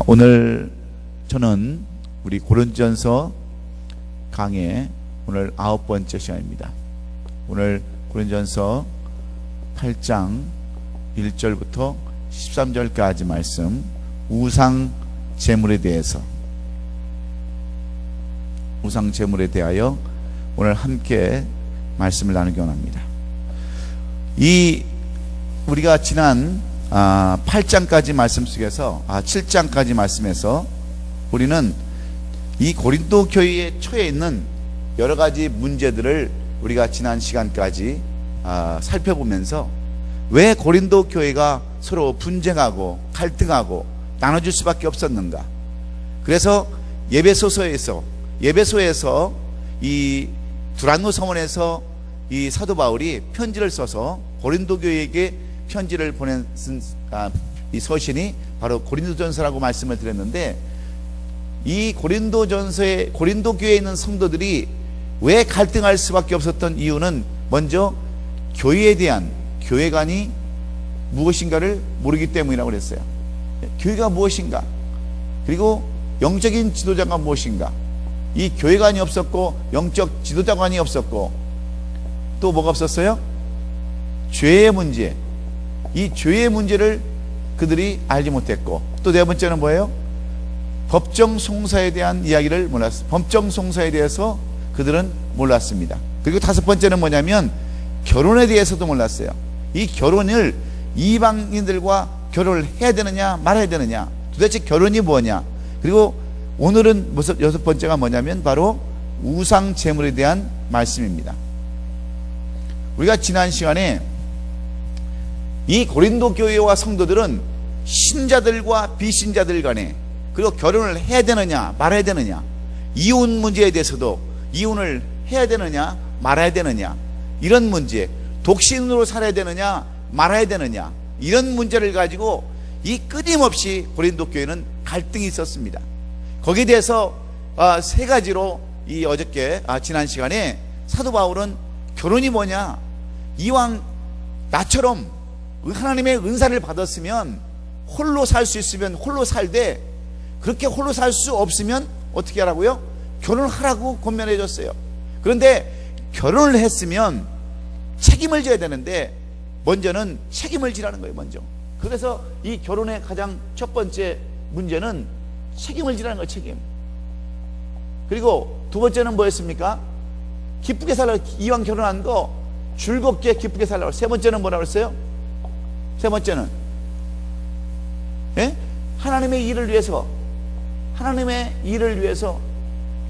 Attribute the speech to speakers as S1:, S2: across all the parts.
S1: 오늘 저는 우리 고린도전서 강의 오늘 9번째 시간입니다. 오늘 고린도전서 8장 1절부터 13절까지 말씀, 우상 제물에 대하여 오늘 함께 말씀을 나누기 원합니다. 우리가 지난 8장까지 말씀 속에서 7장까지 말씀에서 우리는 이 고린도 교회에 처해 있는 여러 가지 문제들을 우리가 지난 시간까지 살펴보면서 왜 고린도 교회가 서로 분쟁하고 갈등하고 나눠질 수밖에 없었는가. 그래서 예배소에서 이 두란노 성원에서 이 사도 바울이 편지를 써서 고린도 교회에게 편지를 보낸 이 서신이 바로 고린도전서라고 말씀을 드렸는데, 이 고린도 교회에 있는 성도들이 왜 갈등할 수밖에 없었던 이유는 먼저 교회에 대한 교회관이 무엇인가를 모르기 때문이라고 그랬어요. 교회가 무엇인가, 그리고 영적인 지도자가 무엇인가, 이 교회관이 없었고 영적 지도자관이 없었고 또 뭐가 없었어요? 죄의 문제, 이 죄의 문제를 그들이 알지 못했고, 또 네 번째는 뭐예요? 법정 송사에 대한 이야기를 몰랐어요. 법정 송사에 대해서 그들은 몰랐습니다. 그리고 다섯 번째는 뭐냐면 결혼에 대해서도 몰랐어요. 이 결혼을 이방인들과 결혼을 해야 되느냐 말아야 되느냐, 도대체 결혼이 뭐냐. 그리고 오늘은 여섯 번째가 뭐냐면 바로 우상 제물에 대한 말씀입니다. 우리가 지난 시간에 이 고린도 교회와 성도들은 신자들과 비신자들 간에, 그리고 결혼을 해야 되느냐 말아야 되느냐, 이혼 문제에 대해서도 이혼을 해야 되느냐 말아야 되느냐, 이런 문제, 독신으로 살아야 되느냐 말아야 되느냐, 이런 문제를 가지고 이 끊임없이 고린도 교회는 갈등이 있었습니다. 거기에 대해서 세 가지로 지난 시간에 사도 바울은 결혼이 뭐냐, 이왕 나처럼 하나님의 은사를 받았으면 홀로 살 수 있으면 홀로 살되, 그렇게 홀로 살 수 없으면 어떻게 하라고요? 결혼하라고 권면해 줬어요. 그런데 결혼을 했으면 책임을 져야 되는데 먼저는 책임을 지라는 거예요. 먼저. 그래서 이 결혼의 가장 첫 번째 문제는 책임을 지라는 거예요. 책임. 그리고 두 번째는 뭐였습니까? 기쁘게 살라. 이왕 결혼한 거 즐겁게 기쁘게 살라고. 세 번째는 뭐라고 했어요? 세 번째는 하나님의 일을 위해서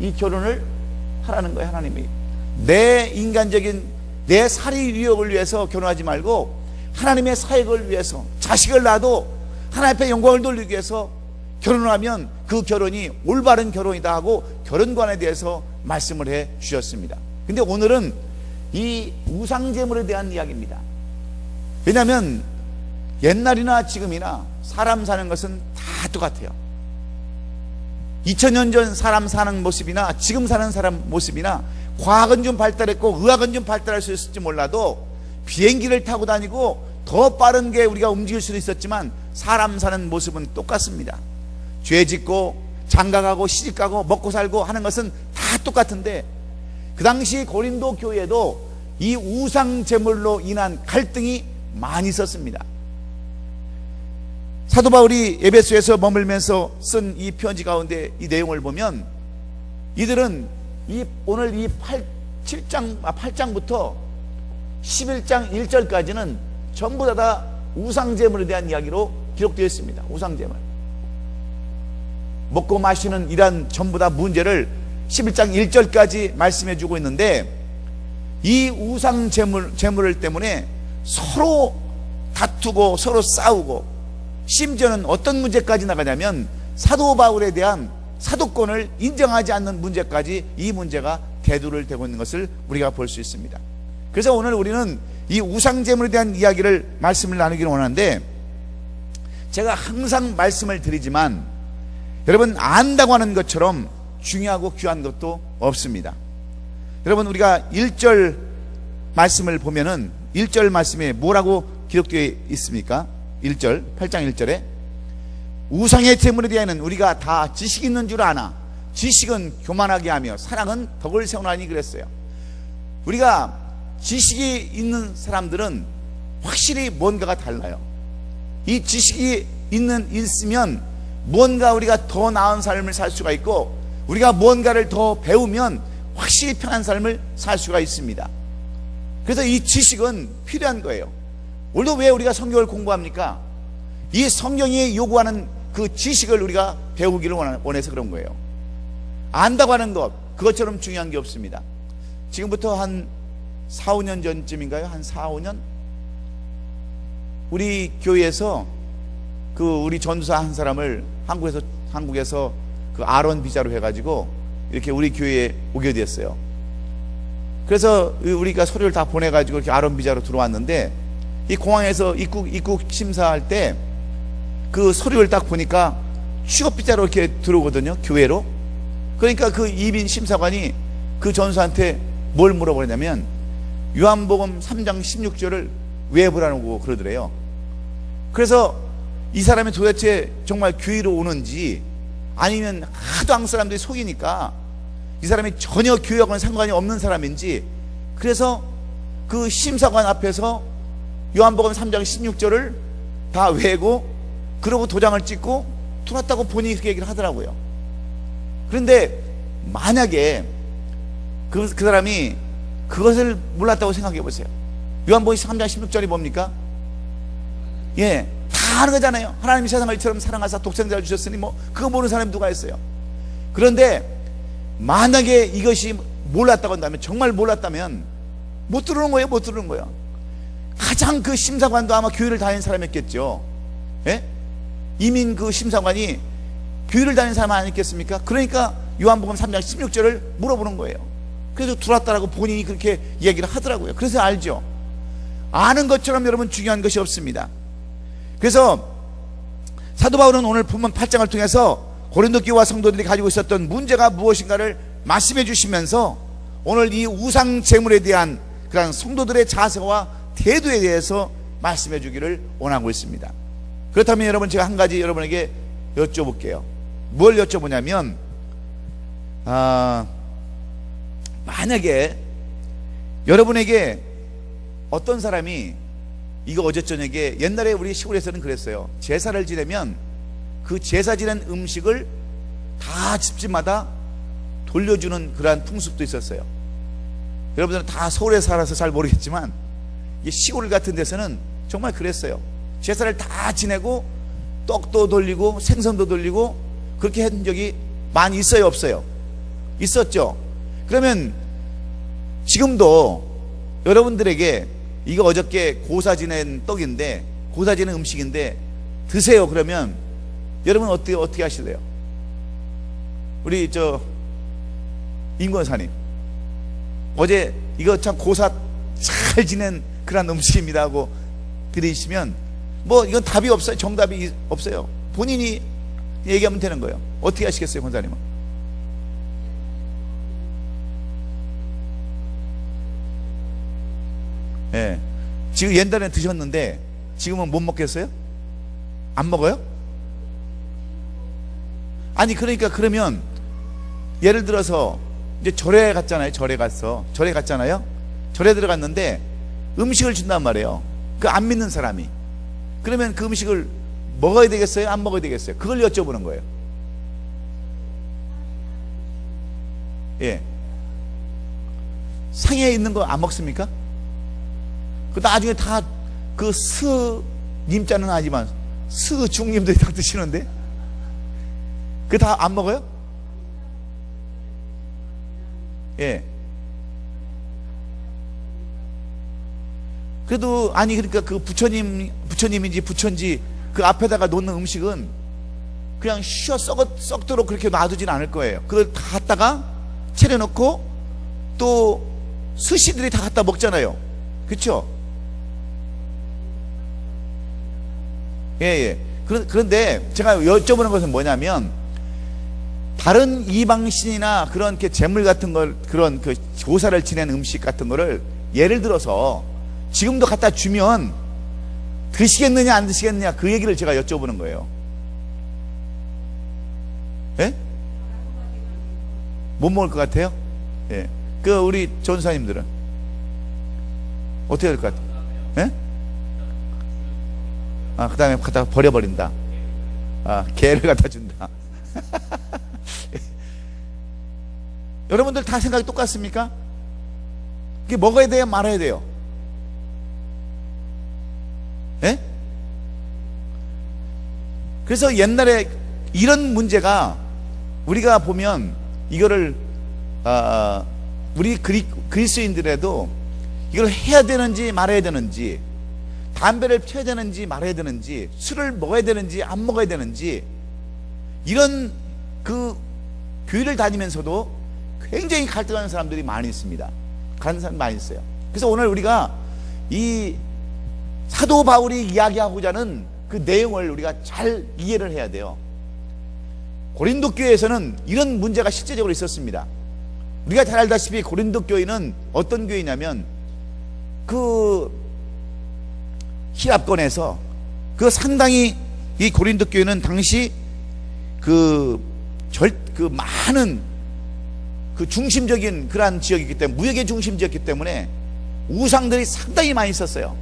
S1: 이 결혼을 하라는 거예요. 하나님이 내 살이 유혹을 위해서 결혼하지 말고 하나님의 사역을 위해서, 자식을 낳아도 하나님 앞에 영광을 돌리기 위해서 결혼을 하면 그 결혼이 올바른 결혼이다 하고 결혼관에 대해서 말씀을 해 주셨습니다. 근데 오늘은 이 우상제물에 대한 이야기입니다. 왜냐하면 옛날이나 지금이나 사람 사는 것은 다 똑같아요. 2000년 전 사람 사는 모습이나 지금 사는 사람 모습이나, 과학은 좀 발달했고 의학은 좀 발달할 수 있을지 몰라도 비행기를 타고 다니고 더 빠른 게 우리가 움직일 수도 있었지만 사람 사는 모습은 똑같습니다. 죄 짓고 장가가고 시집가고 먹고 살고 하는 것은 다 똑같은데, 그 당시 고린도 교회도 이 우상 제물로 인한 갈등이 많이 있었습니다. 사도 바울이 에베소에서 머물면서 쓴 이 편지 가운데 이 내용을 보면, 이들은 오늘 이 8장부터 11장 1절까지는 전부 다 우상제물에 대한 이야기로 기록되어 있습니다. 우상제물, 먹고 마시는 이런 전부 다 문제를 11장 1절까지 말씀해 주고 있는데, 이 우상제물 때문에 서로 다투고 서로 싸우고, 심지어는 어떤 문제까지 나가냐면 사도 바울에 대한 사도권을 인정하지 않는 문제까지, 이 문제가 대두를 되고 있는 것을 우리가 볼 수 있습니다. 그래서 오늘 우리는 이 우상제물에 대한 말씀을 나누기를 원하는데, 제가 항상 말씀을 드리지만 여러분 안다고 하는 것처럼 중요하고 귀한 것도 없습니다. 여러분, 우리가 1절 말씀을 보면은 1절 말씀에 뭐라고 기록되어 있습니까? 1절, 8장 1절에 우상의 제물에 대해서는 우리가 다 지식이 있는 줄 아나 지식은 교만하게 하며 사랑은 덕을 세우나니 그랬어요. 우리가 지식이 있는 사람들은 확실히 뭔가가 달라요. 이 지식이 있으면 뭔가 우리가 더 나은 삶을 살 수가 있고, 우리가 뭔가를 더 배우면 확실히 편한 삶을 살 수가 있습니다. 그래서 이 지식은 필요한 거예요. 오늘도 왜 우리가 성경을 공부합니까? 이 성경이 요구하는 그 지식을 우리가 배우기를 원해서 그런 거예요. 안다고 하는 것, 그것처럼 중요한 게 없습니다. 지금부터 한 4, 5년 전쯤인가요? 한 4, 5년? 우리 교회에서 우리 전도사 한 사람을 한국에서 그 아론 비자로 해가지고 이렇게 우리 교회에 오게 됐어요. 그래서 우리가 서류를 다 보내가지고 이렇게 아론 비자로 들어왔는데, 이 공항에서 입국 심사할 때 그 서류를 딱 보니까 취업 비자로 이렇게 들어오거든요, 교회로. 그러니까 그 이민 심사관이 그 전수한테 뭘 물어보냐면 요한복음 3장 16절을 외우라고 그러더래요. 그래서 이 사람이 도대체 정말 교회로 오는지 아니면 하도 한국 사람들이 속이니까 이 사람이 전혀 교회하고는 상관이 없는 사람인지, 그래서 그 심사관 앞에서 요한복음 3장 16절을 다 외우고 그러고 도장을 찍고 들어왔다고 본인이 그렇게 얘기를 하더라고요. 그런데 만약에 그 사람이 그것을 몰랐다고 생각해 보세요. 요한복음 3장 16절이 뭡니까? 예, 다 아는 거잖아요. 하나님이 세상을 이처럼 사랑하사 독생자를 주셨으니 뭐 그거 모르는 사람이 누가 있어요? 그런데 만약에 이것이 몰랐다고 한다면, 정말 몰랐다면 못 들어오는 거예요. 못 들어오는 거예요. 가장 그 심사관도 아마 교회를 다니는 사람이었겠죠. 예? 이민 그 심사관이 교회를 다니는 사람 아니겠습니까? 그러니까 요한복음 3장 16절을 물어보는 거예요. 그래서 들어왔다라고 본인이 그렇게 얘기를 하더라고요. 그래서 알죠. 아는 것처럼 여러분 중요한 것이 없습니다. 그래서 사도 바울은 오늘 본문 8장을 통해서 고린도 교회와 성도들이 가지고 있었던 문제가 무엇인가를 말씀해 주시면서 오늘 이 우상 제물에 대한 그런 성도들의 자세와 태도에 대해서 말씀해 주기를 원하고 있습니다. 그렇다면 여러분, 제가 한 가지 여러분에게 여쭤볼게요. 뭘 여쭤보냐면, 만약에 여러분에게 어떤 사람이, 이거 어제 저녁에, 옛날에 우리 시골에서는 그랬어요. 제사를 지내면 그 제사 지낸 음식을 다 집집마다 돌려주는 그러한 풍습도 있었어요. 여러분들은 다 서울에 살아서 잘 모르겠지만 시골 같은 데서는 정말 그랬어요. 제사를 다 지내고 떡도 돌리고 생선도 돌리고 그렇게 한 적이 많이 있어요, 없어요? 있었죠. 그러면 지금도 여러분들에게 이거 어저께 고사 지낸 떡인데, 고사 지낸 음식인데 드세요 그러면 여러분 어떻게 하실래요? 우리 임 권사님, 어제 이거 참 고사 잘 지낸 그런 음식입니다 하고 드리시면 뭐 이건 답이 없어요. 정답이 없어요. 본인이 얘기하면 되는 거예요. 어떻게 하시겠어요, 권사님은? 예. 지금 옛날에 드셨는데 지금은 못 먹겠어요? 안 먹어요? 아니 그러니까 그러면 예를 들어서 이제 절에 갔잖아요. 절에 갔잖아요. 절에 들어갔는데 음식을 준단 말이에요. 그 안 믿는 사람이. 그러면 그 음식을 먹어야 되겠어요? 안 먹어야 되겠어요? 그걸 여쭤보는 거예요. 예. 상에 있는 거 안 먹습니까? 그 나중에 다 그 님자는 아니지만 중님들이 다 드시는데 그 다 안 먹어요? 예. 그래도 아니 그러니까 그 부처님인지 부처인지 그 앞에다가 놓는 음식은 그냥 쉬어 썩도록 그렇게 놔두진 않을 거예요. 그걸 다 갖다가 차려놓고 또 스시들이 다 갖다 먹잖아요. 그렇죠? 예. 그런데 제가 여쭤보는 것은 뭐냐면, 다른 이방신이나 그런 제물 같은 걸, 그런 그 조사를 지낸 음식 같은 거를 예를 들어서 지금도 갖다 주면 드시겠느냐 안 드시겠느냐 그 얘기를 제가 여쭤보는 거예요. 예? 못 먹을 것 같아요? 예. 그 우리 전사님들은 어떻게 될 것 같아요? 예? 아, 그 다음에 갖다 버려버린다. 아, 개를 갖다 준다. 여러분들 다 생각이 똑같습니까? 그게 먹어야 돼요? 말아야 돼요? 예? 그래서 옛날에 이런 문제가 우리가 보면 이거를 우리 그리스인들에도 이걸 해야 되는지 말아야 되는지, 담배를 피워야 되는지 말아야 되는지, 술을 먹어야 되는지 안 먹어야 되는지, 이런 그 교회를 다니면서도 굉장히 갈등하는 사람들이 많이 있습니다. 그런 사람 많이 있어요. 그래서 오늘 우리가 이 사도 바울이 이야기하고자 하는 그 내용을 우리가 잘 이해를 해야 돼요. 고린도 교회에서는 이런 문제가 실제적으로 있었습니다. 우리가 잘 알다시피 고린도 교회는 어떤 교회냐면 그 히랍권에서 그 상당히 이 고린도 교회는 당시 그 많은 그 중심적인 그러한 지역이기 때문에, 무역의 중심지였기 때문에 우상들이 상당히 많이 있었어요.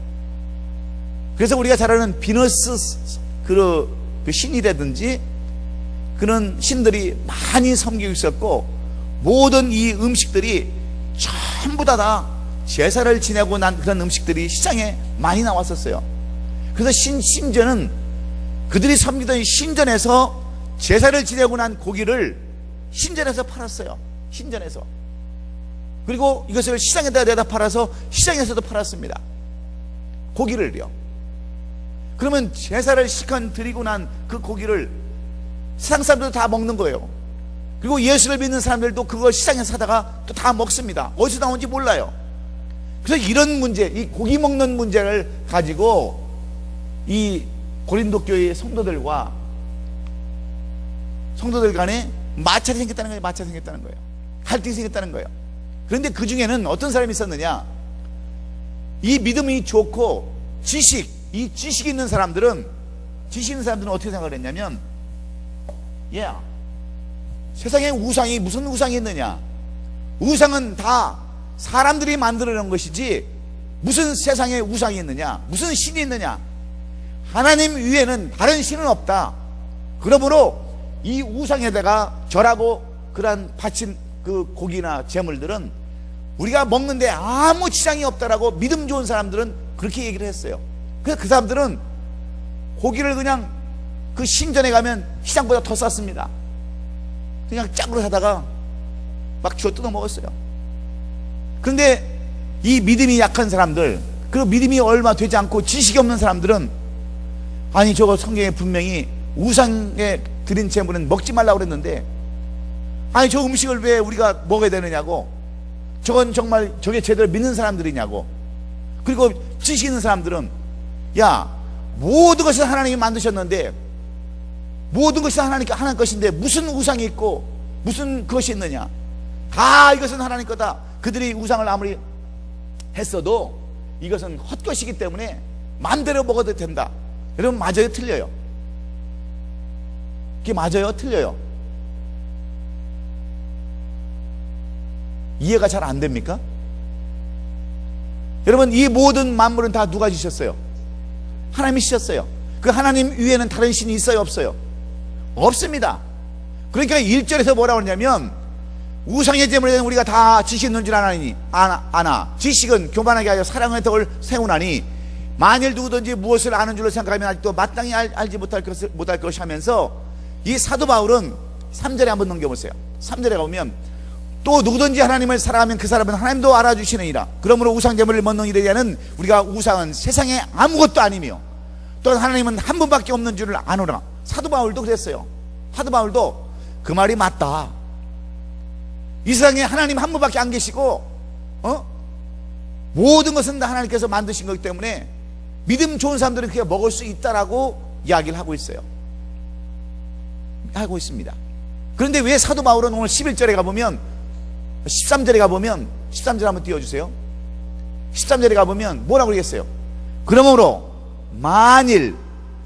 S1: 그래서 우리가 잘 아는 비너스 그 신이라든지 그런 신들이 많이 섬기고 있었고, 모든 이 음식들이 전부 다 제사를 지내고 난 그런 음식들이 시장에 많이 나왔었어요. 그래서 심지어는 그들이 섬기던 신전에서 제사를 지내고 난 고기를 신전에서 팔았어요. 신전에서. 그리고 이것을 시장에다 내다 팔아서 시장에서도 팔았습니다. 고기를요. 그러면 제사를 시간 드리고 난 그 고기를 세상 사람들도 다 먹는 거예요. 그리고 예수를 믿는 사람들도 그걸 시장에서 사다가 또 다 먹습니다. 어디서 나온지 몰라요. 그래서 이런 문제, 이 고기 먹는 문제를 가지고 이 고린도 교회의 성도들 간에 마찰이 생겼다는 거예요. 마찰이 생겼다는 거예요. 갈등이 생겼다는 거예요. 그런데 그 중에는 어떤 사람이 있었느냐? 이 믿음이 좋고 이 지식 있는 사람들은 어떻게 생각을 했냐면, 세상에 우상이 무슨 우상이 있느냐? 우상은 다 사람들이 만들어낸 것이지 무슨 세상에 우상이 있느냐? 무슨 신이 있느냐? 하나님 위에는 다른 신은 없다. 그러므로 이 우상에다가 절하고 그러한 바친 그 고기나 제물들은 우리가 먹는데 아무 지장이 없다라고 믿음 좋은 사람들은 그렇게 얘기를 했어요. 그래서 그 사람들은 고기를 그냥 그 신전에 가면 시장보다 더 쌌습니다. 그냥 짝으로 사다가 막 쥐어 뜯어 먹었어요. 그런데 이 믿음이 약한 사람들, 그 믿음이 얼마 되지 않고 지식이 없는 사람들은, 아니 저거 성경에 분명히 우상에 드린 제물은 먹지 말라고 그랬는데, 아니 저 음식을 왜 우리가 먹어야 되느냐고, 저건 정말 저게 제대로 믿는 사람들이냐고. 그리고 지식 있는 사람들은, 모든 것을 하나님이 만드셨는데, 모든 것이 하나님 것인데 무슨 우상이 있고 무슨 것이 있느냐? 다 이것은 하나님 거다. 그들이 우상을 아무리 했어도 이것은 헛것이기 때문에 마음대로 먹어도 된다. 여러분, 맞아요? 틀려요? 그게 맞아요? 틀려요? 이해가 잘 안 됩니까? 여러분, 이 모든 만물은 다 누가 지셨어요? 하나님이 지셨어요. 그 하나님 위에는 다른 신이 있어요? 없어요? 없습니다. 그러니까 1절에서 뭐라고 하냐면, 우상의 제물에 대한 우리가 다 지식 있는 줄 아나. 지식은 교만하게 하여 사랑의 덕을 세우나니, 만일 누구든지 무엇을 아는 줄로 생각하면 아직도 마땅히 알지 못할 것이 하면서, 이 사도 바울은 3절에 한번 넘겨보세요. 3절에 가보면, 또 누구든지 하나님을 사랑하면 그 사람은 하나님도 알아주시느니라. 그러므로 우상 제물을 먹는 일에 대한 우리가 우상은 세상에 아무것도 아니며 또 하나님은 한 분밖에 없는 줄을 아노라. 사도 바울도 그랬어요. 사도 바울도 그 말이 맞다. 이 세상에 하나님 한 분밖에 안 계시고 모든 것은 다 하나님께서 만드신 거기 때문에 믿음 좋은 사람들은 그게 먹을 수 있다라고 이야기를 하고 있어요. 하고 있습니다. 그런데 왜 사도 바울은 오늘 11절에 가보면, 13절에 가보면, 13절 한번 띄워주세요. 13절에 가보면 뭐라고 그러겠어요? 그러므로 만일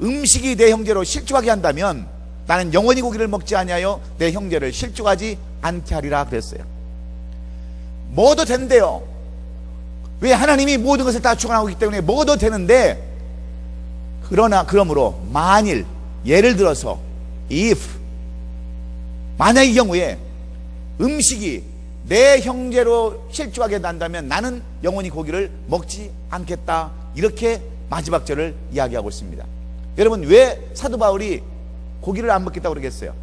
S1: 음식이 내 형제로 실족하게 한다면 나는 영원히 고기를 먹지 아니하여 내 형제를 실족하지 않게 하리라 그랬어요. 먹어도 된대요. 왜? 하나님이 모든 것을 다 주관하고 있기 때문에 먹어도 되는데, 그러므로 만일, 예를 들어서 if, 만약의 경우에 음식이 내 형제로 실족하게 난다면 나는 영원히 고기를 먹지 않겠다, 이렇게 마지막 절을 이야기하고 있습니다. 여러분, 왜 사도 바울이 고기를 안 먹겠다고 그러겠어요?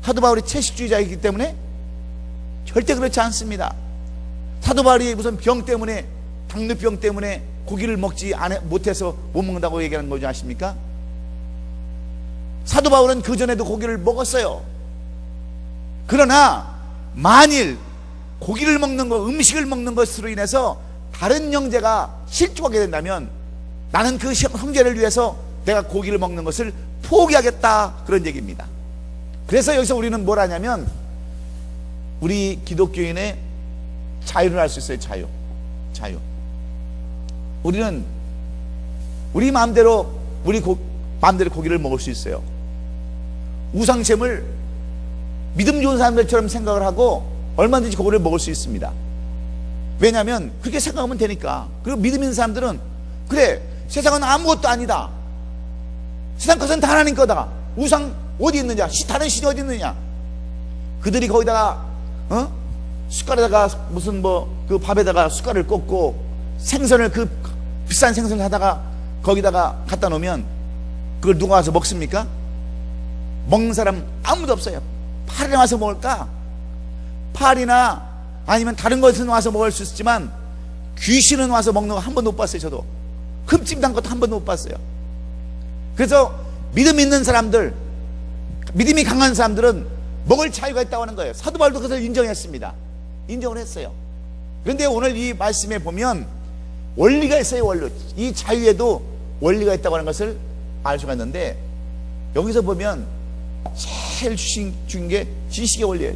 S1: 사도 바울이 채식주의자이기 때문에? 절대 그렇지 않습니다. 사도 바울이 무슨 병 때문에, 당뇨병 때문에 고기를 먹지 못해서 못 먹는다고 얘기하는 거지 아십니까? 사도 바울은 그전에도 고기를 먹었어요. 그러나 만일 고기를 먹는 것, 음식을 먹는 것으로 인해서 다른 형제가 실족하게 된다면 나는 그 형제를 위해서 내가 고기를 먹는 것을 포기하겠다, 그런 얘기입니다. 그래서 여기서 우리는 뭘 하냐면 우리 기독교인의 자유를 알 수 있어요. 자유. 우리는 우리 마음대로 마음대로 고기를 먹을 수 있어요. 우상sem을 믿음 좋은 사람들처럼 생각을 하고 얼마든지 고기를 먹을 수 있습니다. 왜냐하면 그렇게 생각하면 되니까. 그리고 믿음 있는 사람들은 그래, 세상은 아무것도 아니다, 세상 것은 다 하나님 거다, 우상 어디 있느냐, 다른 신이 어디 있느냐. 그들이 거기다가 숟갈에다가 무슨 그 밥에다가 숟갈을 꽂고 생선을, 그 비싼 생선을 하다가 거기다가 갖다 놓으면 그걸 누가 와서 먹습니까? 먹는 사람 아무도 없어요. 파리나 와서 먹을까? 파리나 아니면 다른 것은 와서 먹을 수 있지만 귀신은 와서 먹는 거 한 번도 못 봤어요. 저도 흠집 난 것도 한 번도 못 봤어요. 그래서 믿음 있는 사람들, 믿음이 강한 사람들은 먹을 자유가 있다고 하는 거예요. 사도 바울도 그것을 인정했습니다. 인정을 했어요. 그런데 오늘 이 말씀에 보면 원리가 있어요. 원리. 이 자유에도 원리가 있다고 하는 것을 알 수가 있는데, 여기서 보면 제일 중요한 게 지식의 원리예요.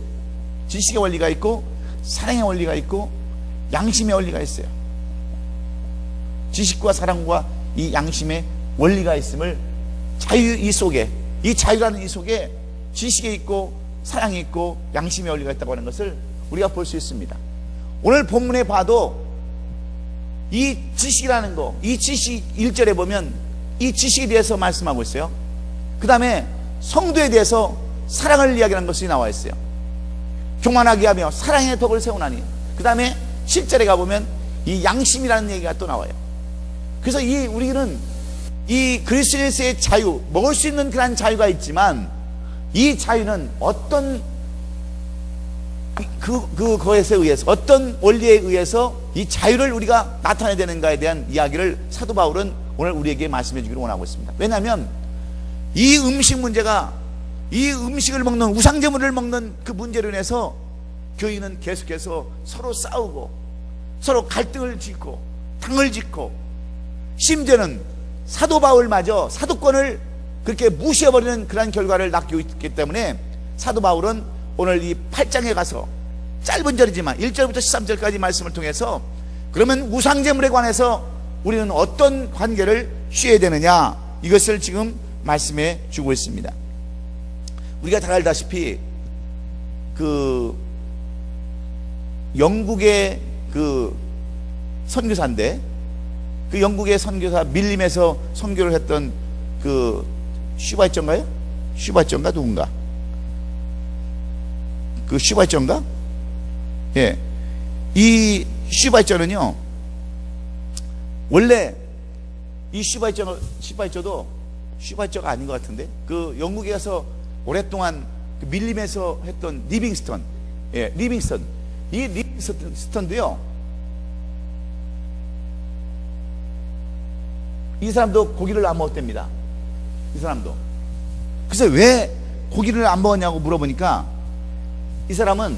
S1: 지식의 원리가 있고 사랑의 원리가 있고 양심의 원리가 있어요. 지식과 사랑과 이 양심의 원리가 있음을, 자유 이 속에, 이 자유라는 이 속에 지식이 있고 사랑이 있고 양심의 원리가 있다고 하는 것을 우리가 볼 수 있습니다. 오늘 본문에 봐도 이 지식이라는 거, 이 지식 1절에 보면 이 지식에 대해서 말씀하고 있어요. 그 다음에 성도에 대해서 사랑을 이야기하는 것이 나와 있어요. 교만하게 하며 사랑의 덕을 세우나니. 그 다음에 10절에 가보면 이 양심이라는 얘기가 또 나와요. 그래서 우리는 이 그리스도인의 자유, 먹을 수 있는 그런 자유가 있지만 이 자유는 어떤 그것에 의해서, 어떤 원리에 의해서 이 자유를 우리가 나타내야 되는가에 대한 이야기를 사도 바울은 오늘 우리에게 말씀해 주기를 원하고 있습니다. 왜냐하면 이 음식 문제가, 이 음식을 먹는, 우상제물을 먹는 그 문제로 인해서 교인은 계속해서 서로 싸우고 서로 갈등을 짓고 당을 짓고, 심지어는 사도 바울마저 사도권을 그렇게 무시해버리는 그런 결과를 낳고 있기 때문에 사도 바울은 오늘 이 8장에 가서 짧은 절이지만 1절부터 13절까지 말씀을 통해서 그러면 우상제물에 관해서 우리는 어떤 관계를 취해야 되느냐, 이것을 지금 말씀해 주고 있습니다. 우리가 다 알다시피 그 영국의 그 선교사인데, 그 영국의 선교사 밀림에서 선교를 했던 그 슈바이처인가요? 슈바이처인가 누군가? 그 슈바이처인가? 예. 이 슈바이처는요, 원래 이 슈바이처도 슈바이처가 아닌 것 같은데, 그 영국에 가서 오랫동안 그 밀림에서 했던 리빙스턴, 예, 리빙스턴. 이 리빙스턴도요, 이 사람도 고기를 안 먹었답니다. 이 사람도. 그래서 왜 고기를 안 먹었냐고 물어보니까 이 사람은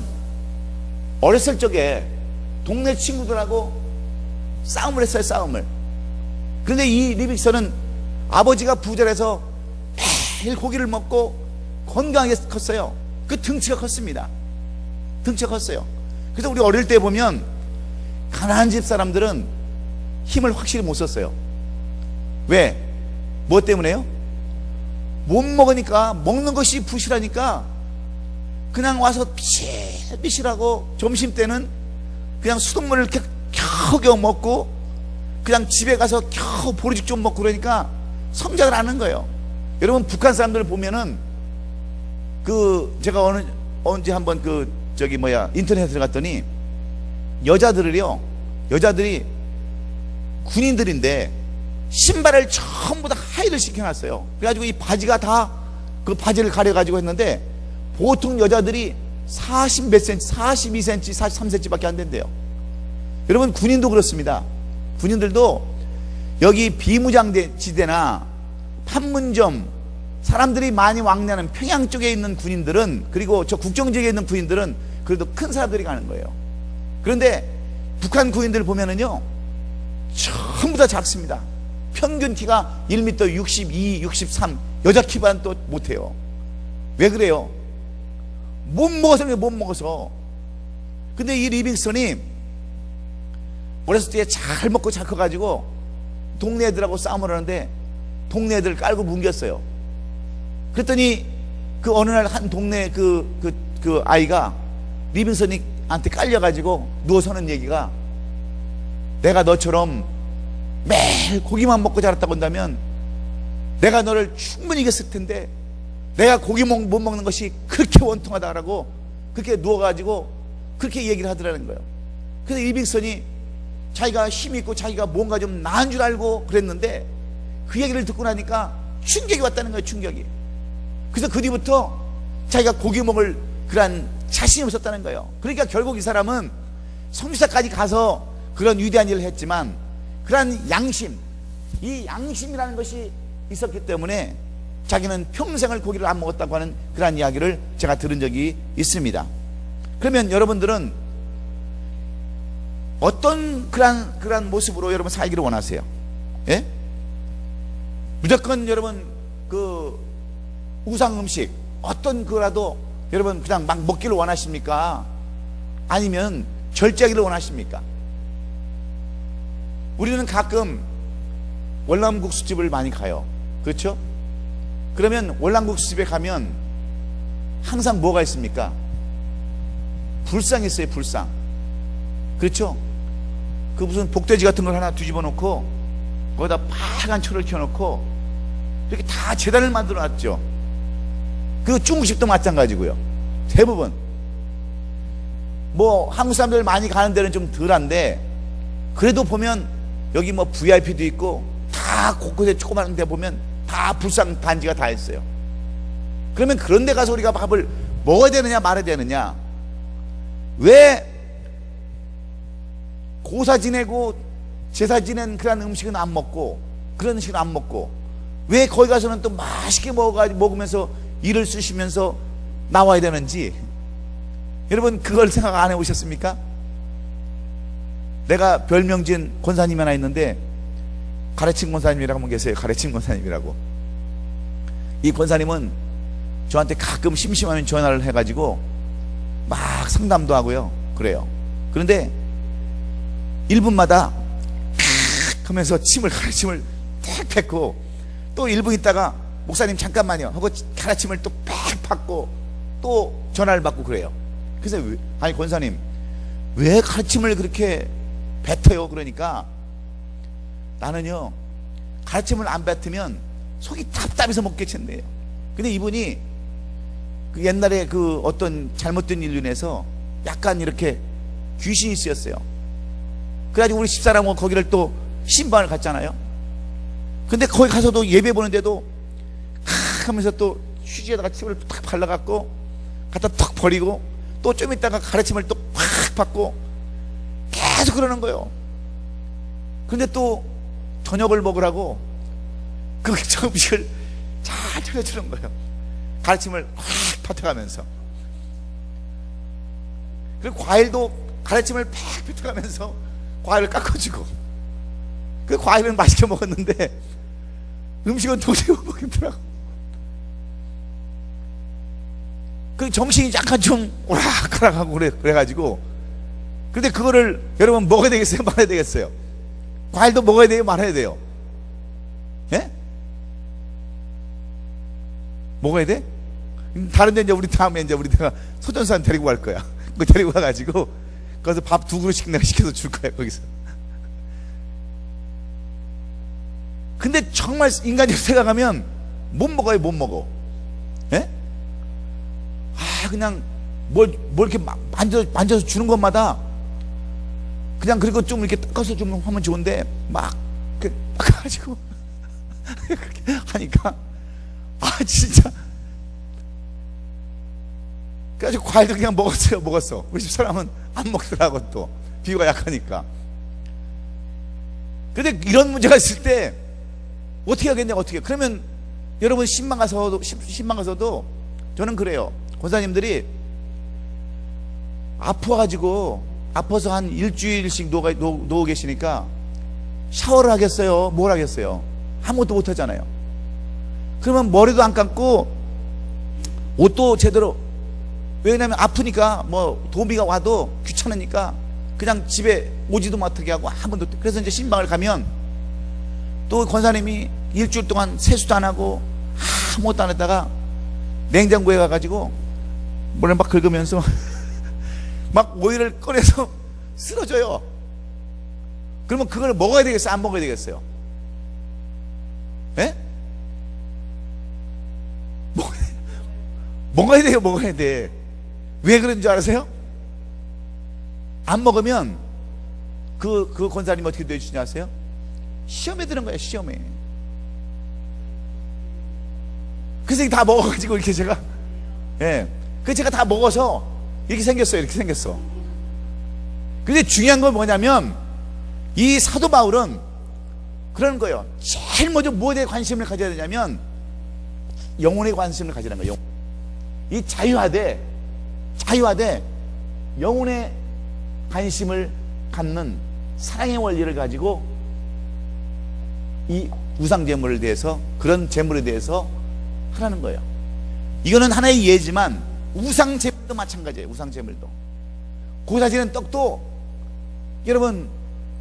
S1: 어렸을 적에 동네 친구들하고 싸움을 했어요. 싸움을. 그런데 이 리빙스턴은 아버지가 부자라서 매일 고기를 먹고 건강하게 컸어요. 그 등치가 컸습니다. 등치가 컸어요. 그래서 우리 어릴 때 보면 가난한 집 사람들은 힘을 확실히 못 썼어요. 왜? 무엇 때문에요? 못 먹으니까, 먹는 것이 부실하니까 그냥 와서 비실비실하고, 점심때는 그냥 수돗물을 이렇게 겨우겨우 먹고 그냥 집에 가서 겨우 보리죽 좀 먹고 그러니까 성장을 안 하는 거예요. 여러분, 북한 사람들 보면은 제가 언제 한번 인터넷에 들어갔더니 여자들이 군인들인데 신발을 전부 다 하의를 시켜놨어요. 그래가지고 이 바지가 다 그 바지를 가려가지고 했는데, 보통 여자들이 40 몇 cm, 42cm, 43cm 밖에 안 된대요. 여러분, 군인도 그렇습니다. 군인들도 여기 비무장대 지대나 판문점, 사람들이 많이 왕래하는 평양 쪽에 있는 군인들은, 그리고 저 국경 지역에 있는 군인들은 그래도 큰 사람들이 가는 거예요. 그런데 북한 군인들 보면은요, 전부 다 작습니다. 평균 키가 1m 62, 63, 여자 키보다는 또 못해요. 왜 그래요? 못 먹어서. 근데 이 리빙스턴이 어렸을 때 잘 먹고 잘 커가지고 동네 애들하고 싸움을 하는데 동네 애들 깔고 뭉겼어요. 그랬더니 어느 날 한 동네 아이가 리빙스턴이한테 깔려가지고 누워서는 얘기가, 내가 너처럼 매일 고기만 먹고 자랐다고 한다면 내가 너를 충분히 이겼을 텐데, 내가 고기 못 먹는 것이 그렇게 원통하다라고 그렇게 누워가지고 그렇게 얘기를 하더라는 거예요. 그래서 리빙스턴이 자기가 힘이 있고 자기가 뭔가 좀 나은 줄 알고 그랬는데, 그 얘기를 듣고 나니까 충격이 왔다는 거예요. 충격이. 그래서 그 뒤부터 자기가 고기 먹을 그런 자신이 없었다는 거예요. 그러니까 결국 이 사람은 성지사까지 가서 그런 위대한 일을 했지만, 그런 양심, 이 양심이라는 것이 있었기 때문에 자기는 평생을 고기를 안 먹었다고 하는 그런 이야기를 제가 들은 적이 있습니다. 그러면 여러분들은 어떤 그런 모습으로 여러분 살기를 원하세요? 예? 무조건 여러분 우상 음식 어떤 거라도 여러분 그냥 막 먹기를 원하십니까? 아니면 절제하기를 원하십니까? 우리는 가끔 월남국수집을 많이 가요. 그렇죠? 그러면 월남국수집에 가면 항상 뭐가 있습니까? 불상이 있어요. 불상. 그렇죠? 무슨 복돼지 같은 걸 하나 뒤집어 놓고 거기다 빨간 철을 켜놓고 이렇게 다 제단을 만들어 놨죠. 중국집도 마찬가지고요. 대부분 한국 사람들 많이 가는 데는 좀 덜한데, 그래도 보면 여기 VIP도 있고 다 곳곳에 조그마한 데 보면 다 불상 단지가 다 있어요. 그러면 그런 데 가서 우리가 밥을 먹어야 되느냐 말아야 되느냐? 왜 고사 지내고 제사 지낸 그런 음식은 안 먹고, 그런 음식은 안 먹고, 왜 거기 가서는 또 맛있게 먹으면서 일을 쓰시면서 나와야 되는지, 여러분 그걸 생각 안 해보셨습니까? 내가 별명 지은 권사님이 하나 있는데, 가르침 권사님이라고 한 분 계세요. 가르침 권사님이라고. 이 권사님은 저한테 가끔 심심하면 전화를 해가지고 막 상담도 하고요. 그래요. 그런데 1분마다 하면서 가르침을 탁 뱉고, 또 1분 있다가 목사님 잠깐만요 하고 가르침을 또 팍 받고 또 전화를 받고 그래요. 그래서 아니 권사님 왜 가르침을 그렇게 뱉어요? 그러니까 나는요 가르침을 안 뱉으면 속이 답답해서 못 깨친대요. 근데 이분이 옛날에 어떤 잘못된 일로 인해서 약간 이렇게 귀신이 쓰였어요. 그래가지고 우리 집사람은 거기를 또 신방을 갔잖아요. 근데 거기 가서도 예배 보는데도 하면서 또 휴지에다가 침을 탁 발라갖고 갖다 탁 버리고 또 좀 있다가 가르침을 또 팍 받고 계속 그러는 거예요. 근데 또 저녁을 먹으라고 그 음식을 잘 차려주는 거예요. 가르침을 확 pat아가면서. 그리고 과일도 가르침을 팍 뱉어가면서 과일을 깎아주고, 그 과일은 맛있게 먹었는데 음식은 도저히 못 먹겠더라고. 그 정신이 약간 좀 오락가락하고 그래가지고. 근데 그거를 여러분 먹어야 되겠어요? 말아야 되겠어요? 과일도 먹어야 돼요? 말아야 돼요? 예? 먹어야 돼? 다른데 이제 우리 다음에 이제 우리가 소전산 데리고 갈 거야. 그 데리고 가가지고 거기서 밥 2그릇씩 내가 시켜서 줄 거야 거기서. 근데 정말 인간적으로 생각하면 못 먹어요, 못 먹어. 예? 그냥 뭘 이렇게 만져서 주는 것마다 그냥 그리고 좀 이렇게 닦아서 좀 하면 좋은데 막 이렇게 닦아가지고 그렇게 하니까 진짜. 그래가지고 과일도 그냥 먹었어. 우리 집 사람은 안 먹더라고, 또 비위가 약하니까. 근데 이런 문제가 있을 때 어떻게 하겠냐, 어떻게. 그러면 여러분 신방 가서도 저는 그래요. 권사님들이 아파서 한 일주일씩 누워 계시니까 샤워를 하겠어요? 뭘 하겠어요? 아무것도 못 하잖아요. 그러면 머리도 안 감고 옷도 제대로, 왜냐면 아프니까 뭐 도비가 와도 귀찮으니까 그냥 집에 오지도 못하게 하고 아무도. 그래서 이제 신방을 가면 또 권사님이 일주일 동안 세수도 안 하고 아무것도 안 했다가 냉장고에 가가지고 물을 막 긁으면서 막 오이를 꺼내서 쓸어줘요. 그러면 그걸 먹어야 되겠어요? 안 먹어야 되겠어요? 예? 먹어야 돼요, 먹어야 돼. 왜 그런 줄 아세요? 안 먹으면 그 권사님 어떻게 되시냐 아세요? 시험에 드는 거예요, 시험에. 그래서 다 먹어가지고 이렇게 제가, 그 제가 다 먹어서 이렇게 생겼어요, 이렇게 생겼어. 근데 중요한 건 뭐냐면 이 사도 바울은 그런 거예요. 제일 먼저 무엇에 관심을 가져야 되냐면 영혼에 관심을 가지는 거예요. 이 자유하되 영혼에 관심을 갖는 사랑의 원리를 가지고 이 우상 제물에 대해서, 그런 제물에 대해서 하라는 거예요. 이거는 하나의 예지만 우상 제물도 마찬가지예요. 우상 제물도, 고사지는 떡도 여러분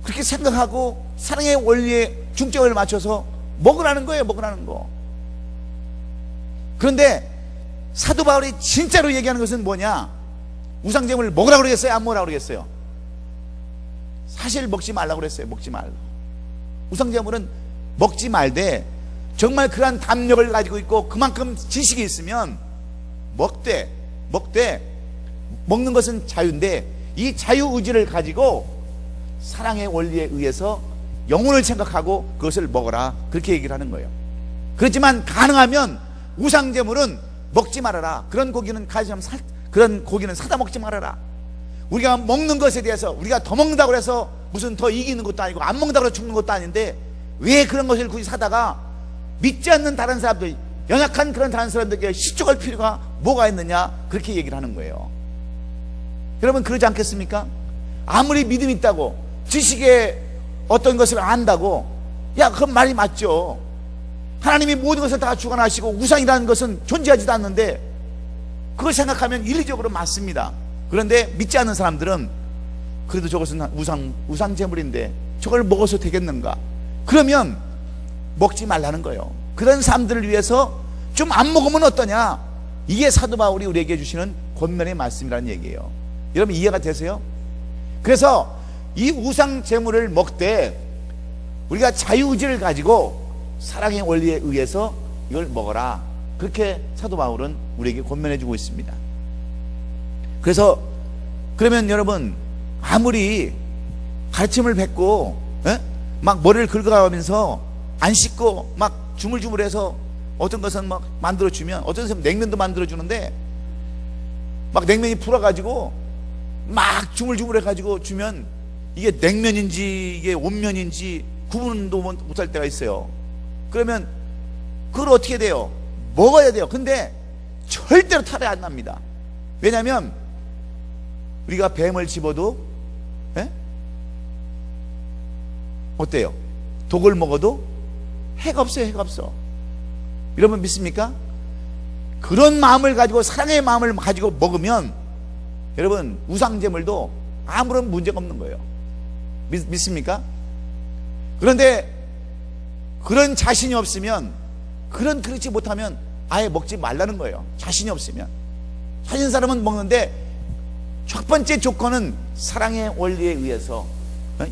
S1: 그렇게 생각하고 사랑의 원리에 중점을 맞춰서 먹으라는 거예요, 먹으라는 거. 그런데 사도 바울이 진짜로 얘기하는 것은 뭐냐? 우상제물을 먹으라고 그러겠어요? 안 먹으라고 그러겠어요? 사실 먹지 말라고 그랬어요. 먹지 말라고. 우상제물은 먹지 말되 정말 그러한 담력을 가지고 있고 그만큼 지식이 있으면 먹되 먹는 것은 자유인데 이 자유의지를 가지고 사랑의 원리에 의해서 영혼을 생각하고 그것을 먹어라, 그렇게 얘기를 하는 거예요. 그렇지만 가능하면 우상제물은 먹지 말아라. 그런 고기는 사다 먹지 말아라. 우리가 먹는 것에 대해서 우리가 더 먹는다고 해서 무슨 더 이기는 것도 아니고 안 먹는다고 해서 죽는 것도 아닌데 왜 그런 것을 굳이 사다가 믿지 않는 다른 사람들, 연약한 그런 다른 사람들에게 시적할 필요가 뭐가 있느냐, 그렇게 얘기를 하는 거예요. 여러분 그러지 않겠습니까? 아무리 믿음이 있다고, 지식에 어떤 것을 안다고, 그건 말이 맞죠. 하나님이 모든 것을 다 주관하시고 우상이라는 것은 존재하지도 않는데 그걸 생각하면 일리적으로 맞습니다. 그런데 믿지 않는 사람들은 그래도 저것은 우상 제물인데 저걸 먹어서 되겠는가? 그러면 먹지 말라는 거예요. 그런 사람들을 위해서 좀 안 먹으면 어떠냐? 이게 사도 바울이 우리에게 주시는 권면의 말씀이라는 얘기예요. 여러분 이해가 되세요? 그래서 이 우상 제물을 먹되 우리가 자유의지를 가지고 사랑의 원리에 의해서 이걸 먹어라, 그렇게 사도 바울은 우리에게 권면해 주고 있습니다. 그래서 그러면 여러분 아무리 가르침을 뱉고 막 머리를 긁어가면서 안 씻고 막 주물주물해서 어떤 것은 막 만들어주면, 어떤 사람은 냉면도 만들어주는데 막 냉면이 불어가지고 막 주물주물해가지고 주면 이게 냉면인지 이게 온면인지 구분도 못할 때가 있어요. 그러면 그걸 어떻게 돼요? 먹어야 돼요. 근데 절대로 탈이 안 납니다. 왜냐하면 우리가 뱀을 집어도 어때요? 독을 먹어도 해가 없어요. 해가 없어. 여러분 믿습니까? 그런 마음을 가지고, 사랑의 마음을 가지고 먹으면 여러분 우상제물도 아무런 문제가 없는 거예요. 믿습니까? 그런데 그런 자신이 없으면, 그렇지 못하면 아예 먹지 말라는 거예요. 자신이 없으면. 자신 사람은 먹는데 첫 번째 조건은 사랑의 원리에 의해서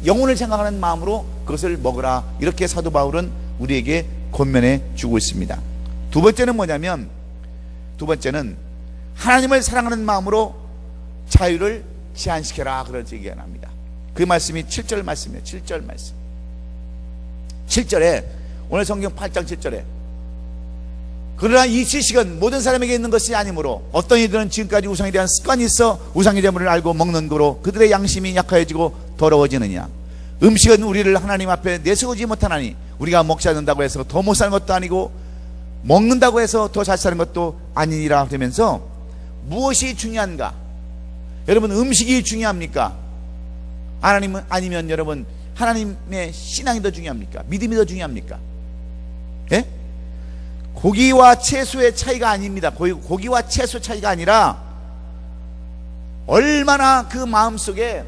S1: 영혼을 생각하는 마음으로 그것을 먹으라. 이렇게 사도 바울은 우리에게 권면해 주고 있습니다. 두 번째는 뭐냐면, 두 번째는 하나님을 사랑하는 마음으로 자유를 제한시켜라. 그런 얘기가 납니다. 그 말씀이 7절 말씀이에요. 7절 말씀. 7절에, 오늘 성경 8장 7절에, 그러나 이 지식은 모든 사람에게 있는 것이 아니므로 어떤 이들은 지금까지 우상에 대한 습관이 있어 우상의 제물을 알고 먹는 거로 그들의 양심이 약해지고 더러워지느냐. 음식은 우리를 하나님 앞에 내세우지 못하나니 우리가 먹지 않는다고 해서 더 못 사는 것도 아니고 먹는다고 해서 더 잘 사는 것도 아니니라. 그러면서 무엇이 중요한가? 여러분, 음식이 중요합니까? 하나님은, 아니면 여러분 하나님의 신앙이 더 중요합니까? 믿음이 더 중요합니까? 예? 고기와 채소의 차이가 아닙니다. 고기와 채소 차이가 아니라 얼마나 그 마음속에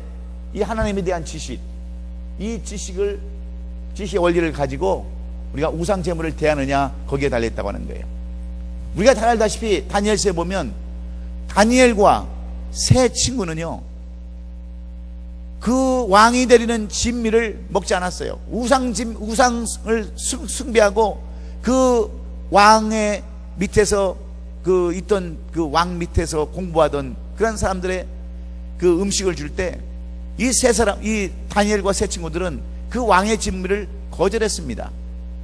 S1: 이 하나님에 대한 지식, 이 지식의 원리를 가지고 우리가 우상 제물을 대하느냐, 거기에 달려있다고 하는 거예요. 우리가 다 알다시피 다니엘서에 보면 다니엘과 세 친구는요, 그 왕이 내리는 진미를 먹지 않았어요. 우상을 숭배하고 그 왕의 밑에서 있던 그 왕 밑에서 공부하던 그런 사람들의 그 음식을 줄 때 이 다니엘과 세 친구들은 그 왕의 진미를 거절했습니다.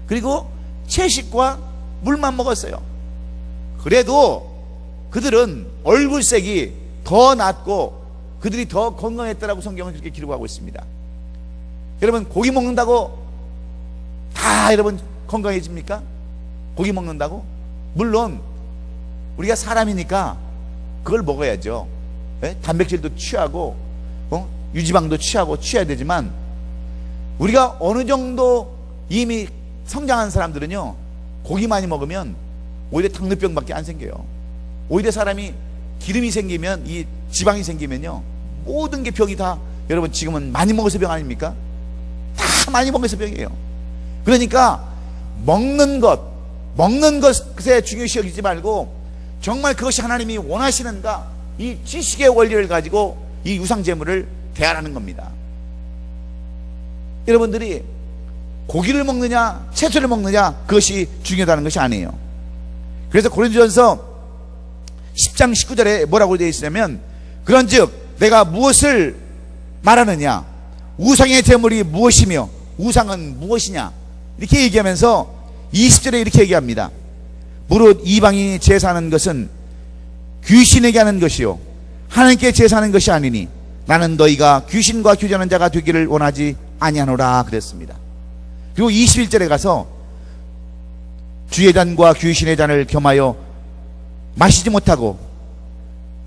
S1: 그리고 채식과 물만 먹었어요. 그래도 그들은 얼굴색이 더 낫고 그들이 더 건강했다라고 성경은 그렇게 기록하고 있습니다. 여러분, 고기 먹는다고 다 여러분 건강해집니까? 고기 먹는다고? 물론 우리가 사람이니까 그걸 먹어야죠. 네? 단백질도 취하고 유지방도 취하고 취해야 되지만, 우리가 어느 정도 이미 성장한 사람들은요, 고기 많이 먹으면 오히려 당뇨병밖에 안 생겨요. 오히려 사람이 기름이 생기면, 이 지방이 생기면요, 모든 게 병이 다, 여러분 지금은 많이 먹어서 병 아닙니까? 다 많이 먹어서 병이에요. 그러니까 먹는 것에 중요시 여기지 말고 정말 그것이 하나님이 원하시는가, 이 지식의 원리를 가지고 이 유상제물을 대하라는 겁니다. 여러분들이 고기를 먹느냐 채소를 먹느냐, 그것이 중요하다는 것이 아니에요. 그래서 고린도전서 10장 19절에 뭐라고 되어 있으냐면, 그런즉 내가 무엇을 말하느냐, 우상의 제물이 무엇이며 우상은 무엇이냐, 이렇게 얘기하면서 20절에 이렇게 얘기합니다. 무릇 이방인이 제사하는 것은 귀신에게 하는 것이요 하나님께 제사하는 것이 아니니 나는 너희가 귀신과 교제하는 자가 되기를 원하지 아니하노라 그랬습니다. 그리고 21절에 가서 주의 잔과 귀신의 잔을 겸하여 마시지 못하고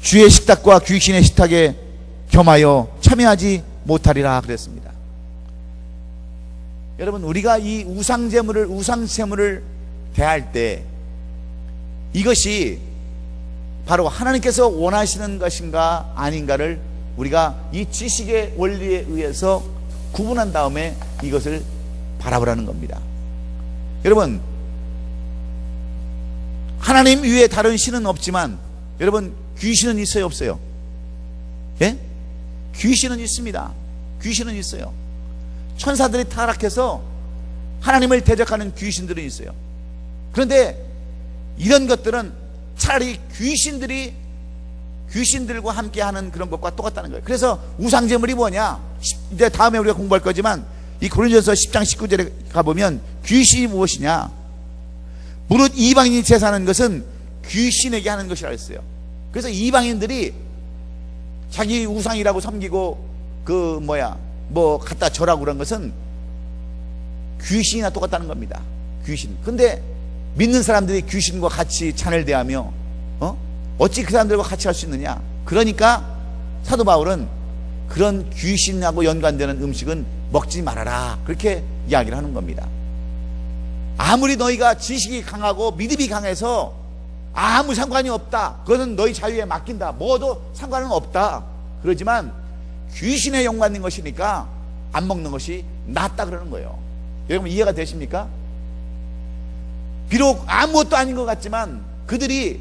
S1: 주의 식탁과 귀신의 식탁에 겸하여 참여하지 못하리라 그랬습니다. 여러분, 우리가 이 우상제물을 대할 때 이것이 바로 하나님께서 원하시는 것인가 아닌가를 우리가 이 지식의 원리에 의해서 구분한 다음에 이것을 바라보라는 겁니다. 여러분, 하나님 위에 다른 신은 없지만 여러분, 귀신은 있어요 없어요? 예? 귀신은 있습니다. 귀신은 있어요. 천사들이 타락해서 하나님을 대적하는 귀신들은 있어요. 그런데 이런 것들은 차라리 귀신들과 함께하는 그런 것과 똑같다는 거예요. 그래서 우상제물이 뭐냐, 이제 다음에 우리가 공부할 거지만 이 고린도전서 10장 19절에 가보면 귀신이 무엇이냐, 무릇 이방인이 제사하는 것은 귀신에게 하는 것이라 했어요. 그래서 이방인들이 자기 우상이라고 섬기고 뭐 갖다 절하고 그런 것은 귀신이나 똑같다는 겁니다. 귀신. 근데 믿는 사람들이 귀신과 같이 잔을 대하며 어찌 그 사람들과 같이 할 수 있느냐. 그러니까 사도 바울은 그런 귀신하고 연관되는 음식은 먹지 말아라, 그렇게 이야기를 하는 겁니다. 아무리 너희가 지식이 강하고 믿음이 강해서 아무 상관이 없다, 그것은 너희 자유에 맡긴다, 먹어도 상관은 없다, 그러지만 귀신에 연관된 것이니까 안 먹는 것이 낫다 그러는 거예요. 여러분, 이해가 되십니까? 비록 아무것도 아닌 것 같지만 그들이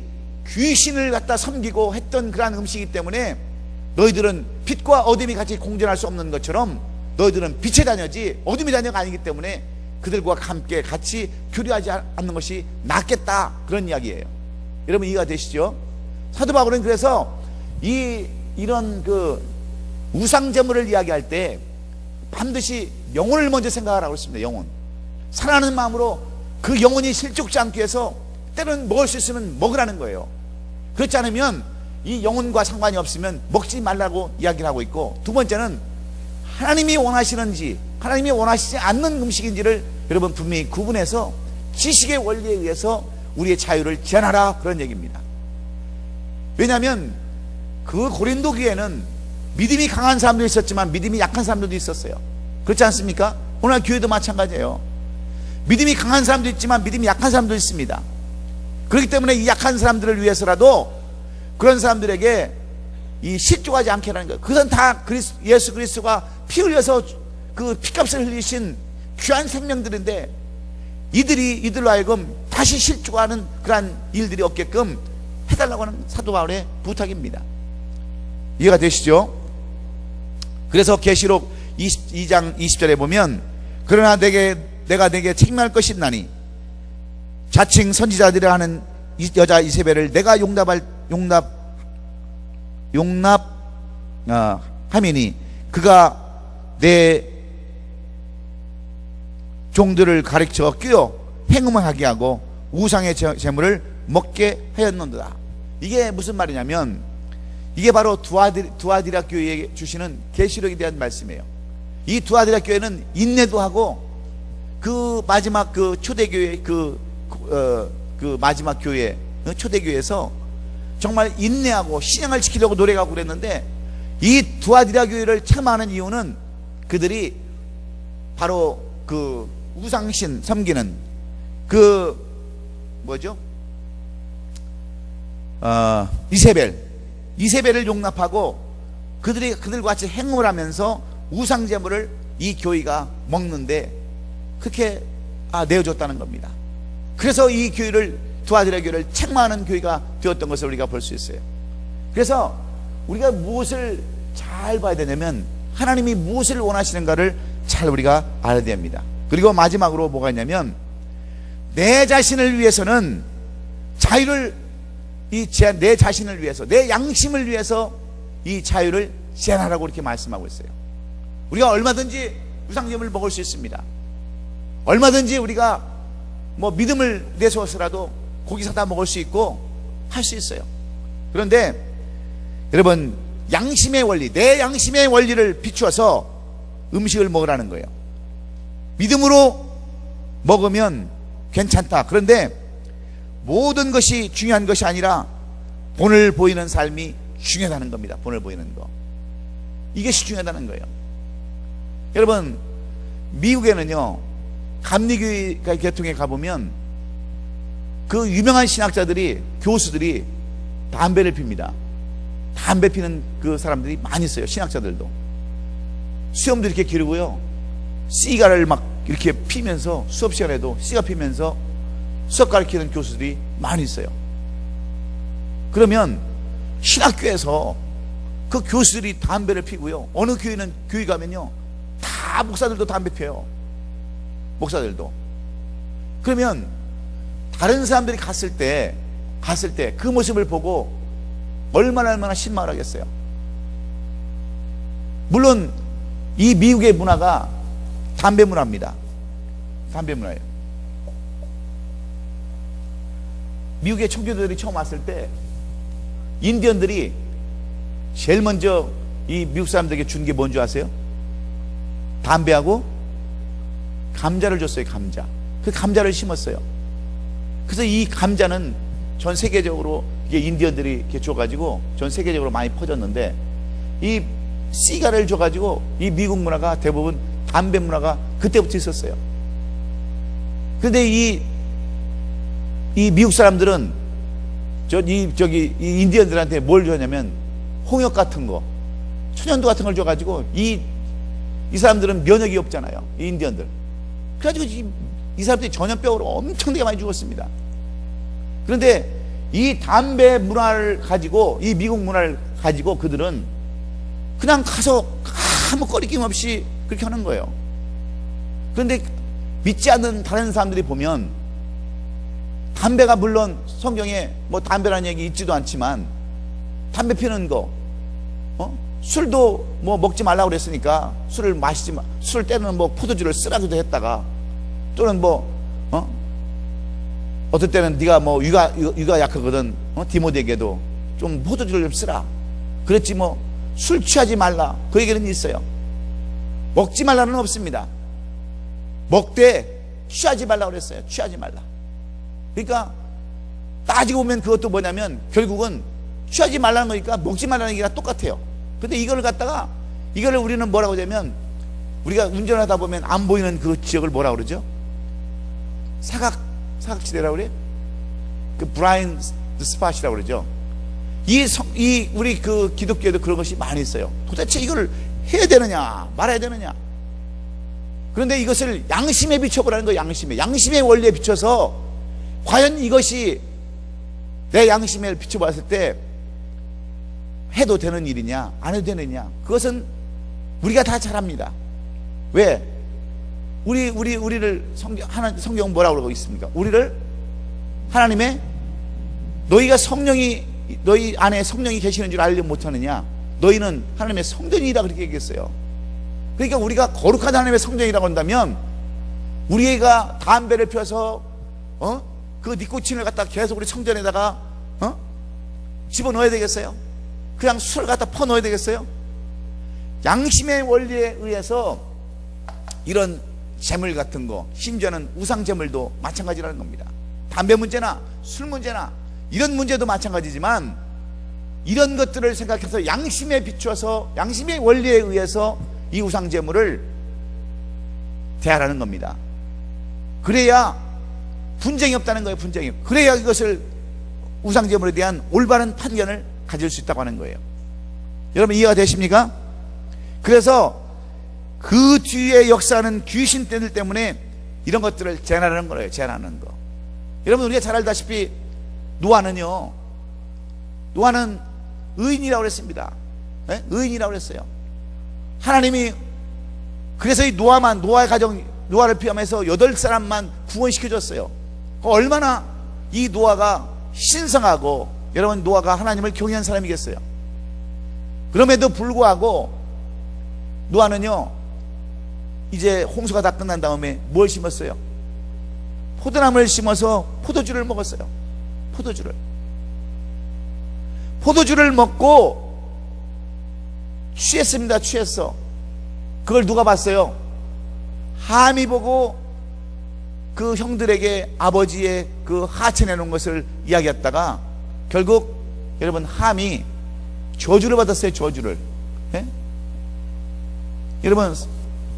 S1: 귀신을 갖다 섬기고 했던 그러한 음식이기 때문에 너희들은 빛과 어둠이 같이 공존할 수 없는 것처럼 너희들은 빛의 자녀지 어둠의 자녀가 아니기 때문에 그들과 함께 같이 교류하지 않는 것이 낫겠다, 그런 이야기예요. 여러분 이해가 되시죠? 사도 바울은 그래서 이런 그 우상제물을 이야기할 때 반드시 영혼을 먼저 생각하라고 했습니다. 영혼, 사랑하는 마음으로 그 영혼이 실족지 않기 위해서 때로는 먹을 수 있으면 먹으라는 거예요. 그렇지 않으면 이 영혼과 상관이 없으면 먹지 말라고 이야기를 하고 있고, 두 번째는 하나님이 원하시는지 하나님이 원하시지 않는 음식인지를 여러분 분명히 구분해서 지식의 원리에 의해서 우리의 자유를 제한하라, 그런 얘기입니다. 왜냐하면 그 고린도 교회는 믿음이 강한 사람도 있었지만 믿음이 약한 사람들도 있었어요. 그렇지 않습니까? 오늘 교회도 마찬가지예요. 믿음이 강한 사람도 있지만 믿음이 약한 사람도 있습니다. 그렇기 때문에 이 약한 사람들을 위해서라도 그런 사람들에게 이 실족하지 않게 하는 거예요. 그것은 다 예수 그리스도가 피 흘려서 그 피값을 흘리신 귀한 생명들인데 이들로 하여금 다시 실족하는 그러한 일들이 없게끔 해달라고 하는 사도 바울의 부탁입니다. 이해가 되시죠? 그래서 계시록 22장 20절에 보면, 그러나 내가 내게 책망할 것이 있나니 자칭 선지자들이라 하는 여자 이세벨을 내가 하미니 그가 내 종들을 가르쳐 끼워 행음하게 하고 우상의 제물을 먹게 하였는도다. 이게 무슨 말이냐면 이게 바로 두아디라 교회에 주시는 계시록에 대한 말씀이에요. 이 두아디라 교회는 인내도 하고 그 마지막 그 초대교회 그 마지막 교회 초대교회에서 정말 인내하고 신앙을 지키려고 노력하고 그랬는데, 이 두아디라 교회를 체험하는 이유는 그들이 바로 그 우상신 섬기는 그 뭐죠? 이세벨을 용납하고 그들과 같이 행음을 하면서 우상제물을 이 교회가 먹는데 그렇게 내어줬다는 겁니다. 그래서 이 교회를, 두아디라 교회를 책망하는 교회가 되었던 것을 우리가 볼 수 있어요. 그래서 우리가 무엇을 잘 봐야 되냐면 하나님이 무엇을 원하시는가를 잘 우리가 알아야 됩니다. 그리고 마지막으로 뭐가 있냐면 내 자신을 위해서는 자유를 내 자신을 위해서, 내 양심을 위해서 이 자유를 제한하라고 이렇게 말씀하고 있어요. 우리가 얼마든지 우상제물을 먹을 수 있습니다. 얼마든지 우리가 뭐 믿음을 내세워서라도 고기 사다 먹을 수 있고 할 수 있어요. 그런데 여러분, 양심의 원리, 내 양심의 원리를 비추어서 음식을 먹으라는 거예요. 믿음으로 먹으면 괜찮다. 그런데 모든 것이 중요한 것이 아니라 본을 보이는 삶이 중요하다는 겁니다. 본을 보이는 거, 이것이 중요하다는 거예요. 여러분, 미국에는요 감리교회 계통에 가보면 그 유명한 신학자들이, 교수들이 담배를 핍니다. 담배 피는 그 사람들이 많이 있어요. 신학자들도 수염도 이렇게 기르고요, 시가를 막 이렇게 피면서 수업 시간에도 시가 피면서 수업 가르치는 교수들이 많이 있어요. 그러면 신학교에서 그 교수들이 담배를 피고요, 어느 교회 가면요 다 목사들도 담배 피워요. 목사들도. 그러면 다른 사람들이 갔을 때 그 모습을 보고 얼마나 실망을 하겠어요. 물론 이 미국의 문화가 담배 문화입니다. 담배 문화예요. 미국의 청교도들이 처음 왔을 때 인디언들이 제일 먼저 이 미국 사람들에게 준 게 뭔지 아세요? 담배하고 감자를 줬어요. 감자. 그 감자를 심었어요. 그래서 이 감자는 전 세계적으로 이게 인디언들이 이렇게 줘가지고 전 세계적으로 많이 퍼졌는데, 이 시가를 줘가지고 이 미국 문화가 대부분 담배 문화가 그때부터 있었어요. 그런데 이 미국 사람들은 이 인디언들한테 뭘 줬냐면 홍역 같은 거, 천연두 같은 걸 줘가지고 이 사람들은 면역이 없잖아요. 이 인디언들. 그래가지고 이 사람들이 전염병으로 엄청나게 많이 죽었습니다. 그런데 이 담배 문화를 가지고, 이 미국 문화를 가지고 그들은 그냥 가서 아무 꺼리낌 없이 그렇게 하는 거예요. 그런데 믿지 않는 다른 사람들이 보면 담배가 물론 성경에 뭐 담배라는 얘기 있지도 않지만 담배 피는 거, 술도 뭐 먹지 말라고 그랬으니까 술을 마시지 마, 술 때는 뭐 포도주를 쓰라고도 했다가, 또는 어떨 때는 네가 뭐 위가 약하거든, 디모데에게도 좀 포도주를 좀 쓰라 그랬지, 뭐 술 취하지 말라 그 얘기는 있어요. 먹지 말라는 없습니다. 먹되 취하지 말라고 그랬어요. 취하지 말라. 그러니까 따지고 보면 그것도 뭐냐면 결국은 취하지 말라는 거니까 먹지 말라는 얘기랑 똑같아요. 근데 이걸 갖다가, 이거를 우리는 뭐라고 하냐면, 우리가 운전하다 보면 안 보이는 그 지역을 뭐라고 그러죠? 사각지대라고 그래요? 그 브라인드 스팟이라고 그러죠. 우리 그 기독교에도 그런 것이 많이 있어요. 도대체 이걸 해야 되느냐 말아야 되느냐. 그런데 이것을 양심에 비춰보라는 거예요. 양심의 원리에 비춰서 과연 이것이 내 양심에 비춰봤을 때 해도 되는 일이냐 안 해도 되느냐, 그것은 우리가 다 잘 압니다. 왜? 우리를 성경은 뭐라고 그러고 있습니까? 우리를 하나님의, 너희가 너희 안에 성령이 계시는 줄 알지 못하느냐, 너희는 하나님의 성전이다 그렇게 얘기했어요. 그러니까 우리가 거룩한 하나님의 성전이라고 한다면, 우리가 담배를 펴서 그 니코틴을 갖다 계속 우리 성전에다가 집어넣어야 되겠어요? 그냥 술을 갖다 퍼넣어야 되겠어요? 양심의 원리에 의해서 이런 재물 같은 거, 심지어는 우상재물도 마찬가지라는 겁니다. 담배 문제나 술 문제나 이런 문제도 마찬가지지만, 이런 것들을 생각해서 양심에 비춰서 양심의 원리에 의해서 이 우상재물을 대하라는 겁니다. 그래야 분쟁이 없다는 거예요. 분쟁이. 그래야 이것을 우상재물에 대한 올바른 판견을 가질 수 있다고 하는 거예요. 여러분 이해가 되십니까? 그래서 그 뒤에 역사하는 귀신들 때문에 이런 것들을 제한하는 거예요. 제한하는 거. 여러분 우리가 잘 알다시피 노아는 의인이라고 그랬습니다. 네? 의인이라고 그랬어요. 하나님이 그래서 이 노아의 가정, 노아를 포함해서 8사람만 구원시켜줬어요. 얼마나 이 노아가 신성하고, 여러분 노아가 하나님을 경외한 사람이겠어요. 그럼에도 불구하고 노아는요, 이제 홍수가 다 끝난 다음에 뭘 심었어요? 포도나무를 심어서 포도주를 먹었어요. 포도주를 먹고 취했습니다. 취했어. 그걸 누가 봤어요? 함이 보고 그 형들에게 아버지의 그 하체 내놓은 것을 이야기했다가 결국 여러분 함이 저주를 받았어요. 저주를. 예? 여러분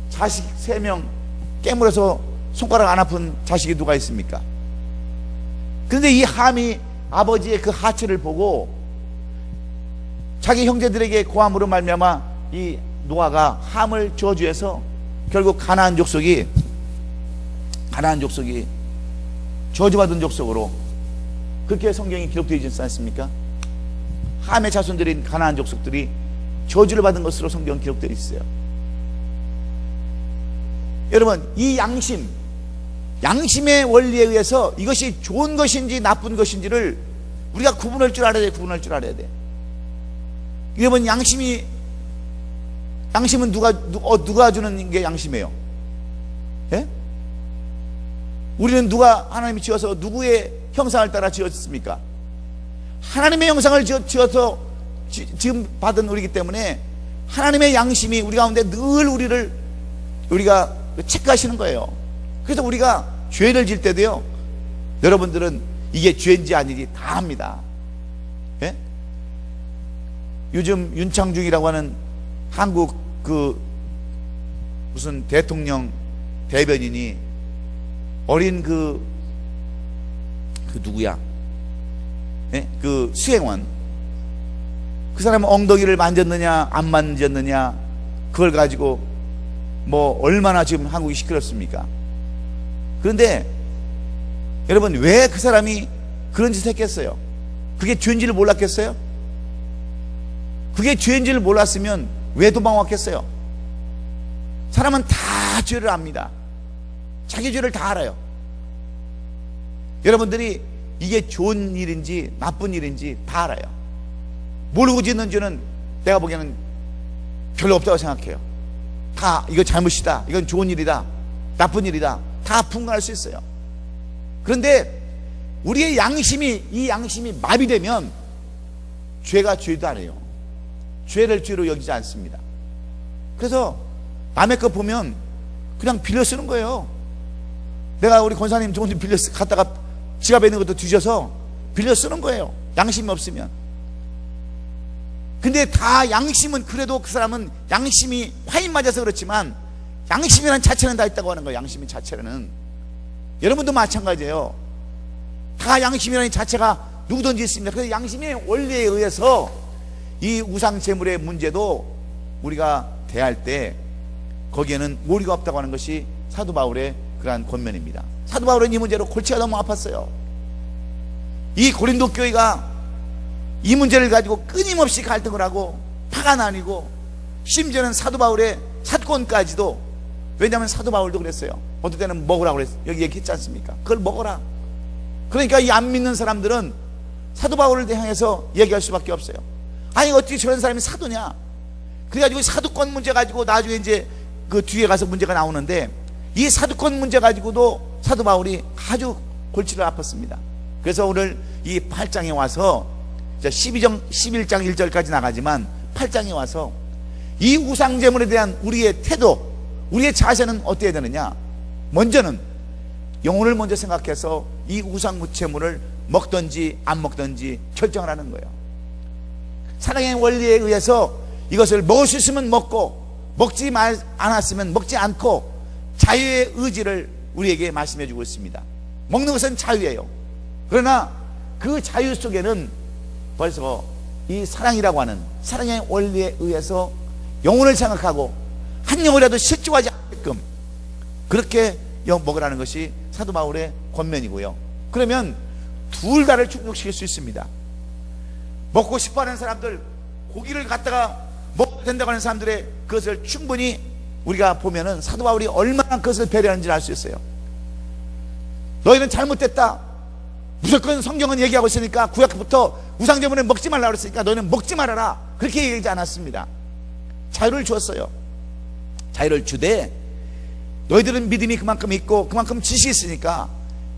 S1: 자식 3명 깨물어서 손가락 안 아픈 자식이 누가 있습니까? 그런데 이 함이 아버지의 그 하체를 보고 자기 형제들에게 고함으로 말미암아 이 노아가 함을 저주해서 결국 가나안 족속이 저주받은 족속으로, 그렇게 성경이 기록되어 있지 않습니까? 함의 자손들인 가나안 족속들이 저주를 받은 것으로 성경 기록되어 있어요. 여러분 이 양심의 원리에 의해서 이것이 좋은 것인지 나쁜 것인지를 우리가 구분할 줄 알아야 돼. 여러분 양심은 누가 주는 게 양심이에요? 예? 우리는 누가 하나님이 지어서 누구의 형상을 따라 지었습니까? 하나님의 형상을 지어서 지금 받은 우리이기 때문에 하나님의 양심이 우리 가운데 늘 우리가 체크하시는 거예요. 그래서 우리가 죄를 질 때도요, 여러분들은 이게 죄인지 아닌지 다 압니다. 예? 요즘 윤창중이라고 하는 한국 무슨 대통령 대변인이 어린 누구야? 예? 그 수행원, 그 사람은 엉덩이를 만졌느냐 안 만졌느냐 그걸 가지고 뭐 얼마나 지금 한국이 시끄럽습니까? 그런데 여러분 왜 그 사람이 그런 짓을 했겠어요? 그게 죄인지를 몰랐겠어요? 그게 죄인지를 몰랐으면 왜 도망왔겠어요? 사람은 다 죄를 압니다. 자기 죄를 다 알아요. 여러분들이 이게 좋은 일인지 나쁜 일인지 다 알아요. 모르고 짓는 죄는 내가 보기에는 별로 없다고 생각해요. 다 이거 잘못이다, 이건 좋은 일이다, 나쁜 일이다, 다 분간할 수 있어요. 그런데 우리의 이 양심이 마비되면 죄가 죄도 안 해요. 죄를 죄로 여기지 않습니다. 그래서 남의 거 보면 그냥 빌려 쓰는 거예요. 내가 우리 권사님 좋은 집 빌려 갔다가 지갑에 있는 것도 뒤져서 빌려 쓰는 거예요. 양심이 없으면. 근데 다 양심은, 그래도 그 사람은 양심이 화인 맞아서 그렇지만 양심이라는 자체는 다 있다고 하는 거예요. 양심의 자체는. 여러분도 마찬가지예요. 다 양심이라는 자체가 누구든지 있습니다. 그래서 양심의 원리에 의해서 이 우상 제물의 문제도 우리가 대할 때 거기에는 오리가 없다고 하는 것이 사도 바울의 그러한 권면입니다. 사도 바울은 이 문제로 골치가 너무 아팠어요. 이 고린도 교회가 이 문제를 가지고 끊임없이 갈등을 하고 파가 나뉘고, 심지어는 사도 바울의 사건까지도, 왜냐하면 사도 바울도 그랬어요. 어떨 때는 먹으라고 그랬어요. 여기 얘기했지 않습니까? 그걸 먹어라. 그러니까 이 안 믿는 사람들은 사도 바울을 향해서 얘기할 수밖에 없어요. 아니 어떻게 저런 사람이 사도냐. 그래가지고 사도권 문제 가지고 나중에 이제 그 뒤에 가서 문제가 나오는데, 이 사도권 문제 가지고도 사도 바울이 아주 골치를 아팠습니다. 그래서 오늘 이 8장에 와서 11장 1절까지 나가지만 8장에 와서 이 우상제물에 대한 우리의 태도, 우리의 자세는 어때야 되느냐. 먼저는 영혼을 먼저 생각해서 이 우상제물을 먹든지 안 먹든지 결정을 하는 거예요. 사랑의 원리에 의해서 이것을 먹을 수 있으면 먹고, 먹지 않았으면 먹지 않고, 자유의 의지를 우리에게 말씀해 주고 있습니다. 먹는 것은 자유예요. 그러나 그 자유 속에는 벌써 이 사랑이라고 하는 사랑의 원리에 의해서 영혼을 생각하고 한 영혼이라도 실족하지 않게끔 그렇게 먹으라는 것이 사도 바울의 권면이고요. 그러면 둘 다를 충족시킬 수 있습니다. 먹고 싶어하는 사람들, 고기를 갖다가 먹어도 된다고 하는 사람들의 그것을 충분히 우리가 보면은 사도 바울이 얼마나 그것을 배려하는지를 알 수 있어요. 너희는 잘못됐다. 무조건 성경은 얘기하고 있으니까 구약부터 우상제물은 먹지 말라고 그랬으니까 너희는 먹지 말아라. 그렇게 얘기하지 않았습니다. 자유를 주었어요. 자유를 주되 너희들은 믿음이 그만큼 있고 그만큼 지식이 있으니까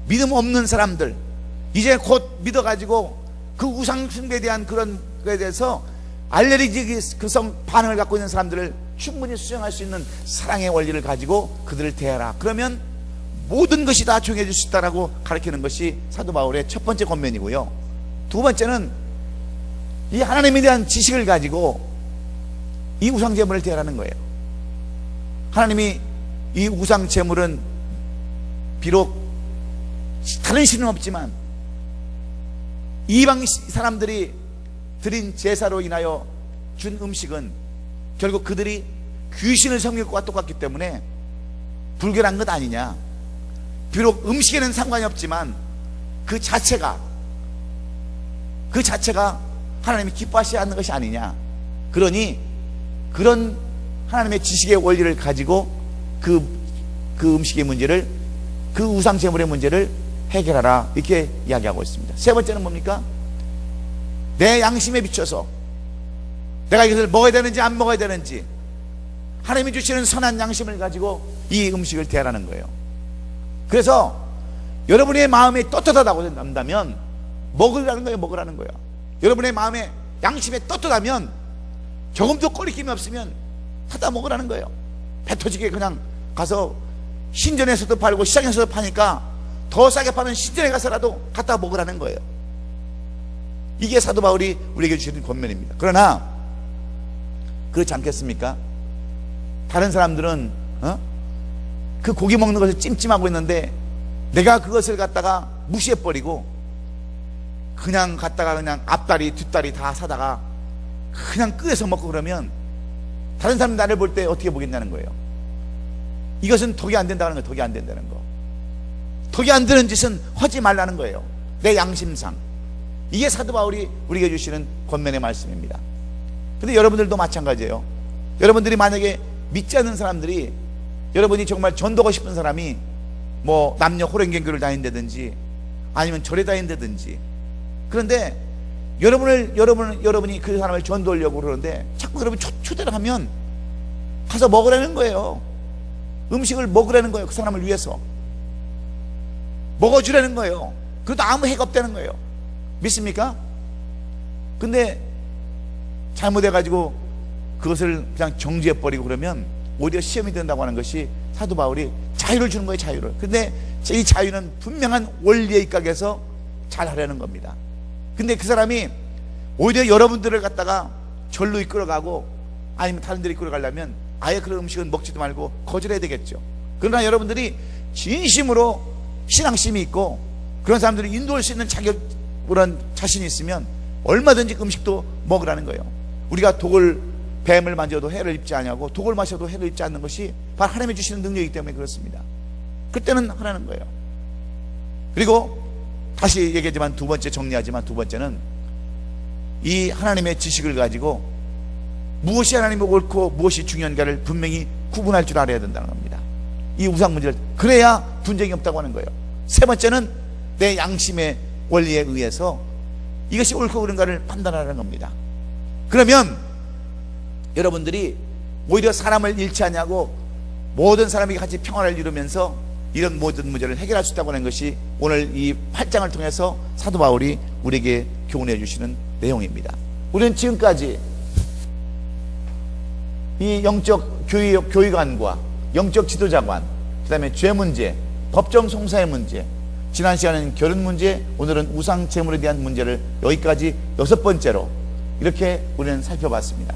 S1: 믿음 없는 사람들, 이제 곧 믿어가지고 그 우상 숭배에 대한 그런 거에 대해서 알레르기 그성 반응을 갖고 있는 사람들을 충분히 수용할 수 있는 사랑의 원리를 가지고 그들을 대하라. 그러면 모든 것이 다 정해질 수 있다라고 가르치는 것이 사도 바울의 첫 번째 권면이고요. 두 번째는 이 하나님에 대한 지식을 가지고 이 우상제물을 대하라는 거예요. 하나님이 이 우상제물은 비록 다른 신은 없지만 이방 사람들이 드린 제사로 인하여 준 음식은 결국 그들이 귀신을 섬길 것과 똑같기 때문에 불결한 것 아니냐. 비록 음식에는 상관이 없지만 그 자체가 하나님이 기뻐하시지 않는 것이 아니냐. 그러니 그런 하나님의 지식의 원리를 가지고 그 음식의 문제를, 그 우상제물의 문제를 해결하라, 이렇게 이야기하고 있습니다. 세 번째는 뭡니까? 내 양심에 비춰서 내가 이것을 먹어야 되는지 안 먹어야 되는지 하나님이 주시는 선한 양심을 가지고 이 음식을 대하라는 거예요. 그래서 여러분의 마음이 떳떳하다고 한다면 먹으라는 거예요. 먹으라는 거예요. 여러분의 마음에 양심에 떳떳하면 조금도 꺼리낌이 없으면 사다 먹으라는 거예요. 배 터지게 그냥 가서 신전에서도 팔고 시장에서도 파니까 더 싸게 파는 신전에 가서라도 갖다 먹으라는 거예요. 이게 사도 바울이 우리에게 주시는 권면입니다. 그러나 그렇지 않겠습니까? 다른 사람들은 그 고기 먹는 것을 찜찜하고 있는데 내가 그것을 갖다가 무시해버리고 그냥 갖다가 그냥 앞다리 뒷다리 다 사다가 그냥 끄에서 먹고 그러면 다른 사람이 나를 볼 때 어떻게 보겠냐는 거예요. 이것은 덕이 안 된다는 거예요. 덕이 안 된다는 거. 덕이 안 되는 짓은 하지 말라는 거예요. 내 양심상. 이게 사도 바울이 우리에게 주시는 권면의 말씀입니다. 근데 여러분들도 마찬가지예요. 여러분들이 만약에 믿지 않는 사람들이, 여러분이 정말 전도하고 싶은 사람이 뭐 남녀 호랭경교를 다닌다든지 아니면 절에 다닌다든지, 그런데 여러분이 그 사람을 전도하려고 그러는데 자꾸 여러분 초대를 하면 가서 먹으라는 거예요. 음식을 먹으라는 거예요. 그 사람을 위해서 먹어주라는 거예요. 그래도 아무 해가 없다는 거예요. 믿습니까? 근데 잘못해가지고 그것을 그냥 정지해버리고 그러면 오히려 시험이 된다고 하는 것이 사도 바울이 자유를 주는 거예요. 자유를. 근데 이 자유는 분명한 원리에 입각해서 잘 하려는 겁니다. 근데 그 사람이 오히려 여러분들을 갖다가 절로 이끌어가고 아니면 다른 데로 이끌어가려면 아예 그런 음식은 먹지도 말고 거절해야 되겠죠. 그러나 여러분들이 진심으로 신앙심이 있고 그런 사람들을 인도할 수 있는 자격, 그런 자신이 있으면 얼마든지 음식도 먹으라는 거예요. 우리가 뱀을 만져도 해를 입지 않냐고, 독을 마셔도 해를 입지 않는 것이 바로 하나님이 주시는 능력이기 때문에 그렇습니다. 그때는 하라는 거예요. 그리고 다시 얘기하지만 두 번째, 정리하지만 두 번째는 이 하나님의 지식을 가지고 무엇이 하나님의 옳고 무엇이 중요한가를 분명히 구분할 줄 알아야 된다는 겁니다. 이 우상 문제를, 그래야 분쟁이 없다고 하는 거예요. 세 번째는 내 양심의 원리에 의해서 이것이 옳고 그른가를 판단하라는 겁니다. 그러면 여러분들이 오히려 사람을 잃지 않냐고 모든 사람이 같이 평화를 이루면서 이런 모든 문제를 해결할 수 있다고 하는 것이 오늘 이 8장을 통해서 사도 바울이 우리에게 교훈해 주시는 내용입니다. 우리는 지금까지 이 영적 교의관과 영적 지도자관, 그 다음에 죄 문제, 법정 송사의 문제, 지난 시간에는 결혼 문제, 오늘은 우상 제물에 대한 문제를 여기까지 6번째로 이렇게 우리는 살펴봤습니다.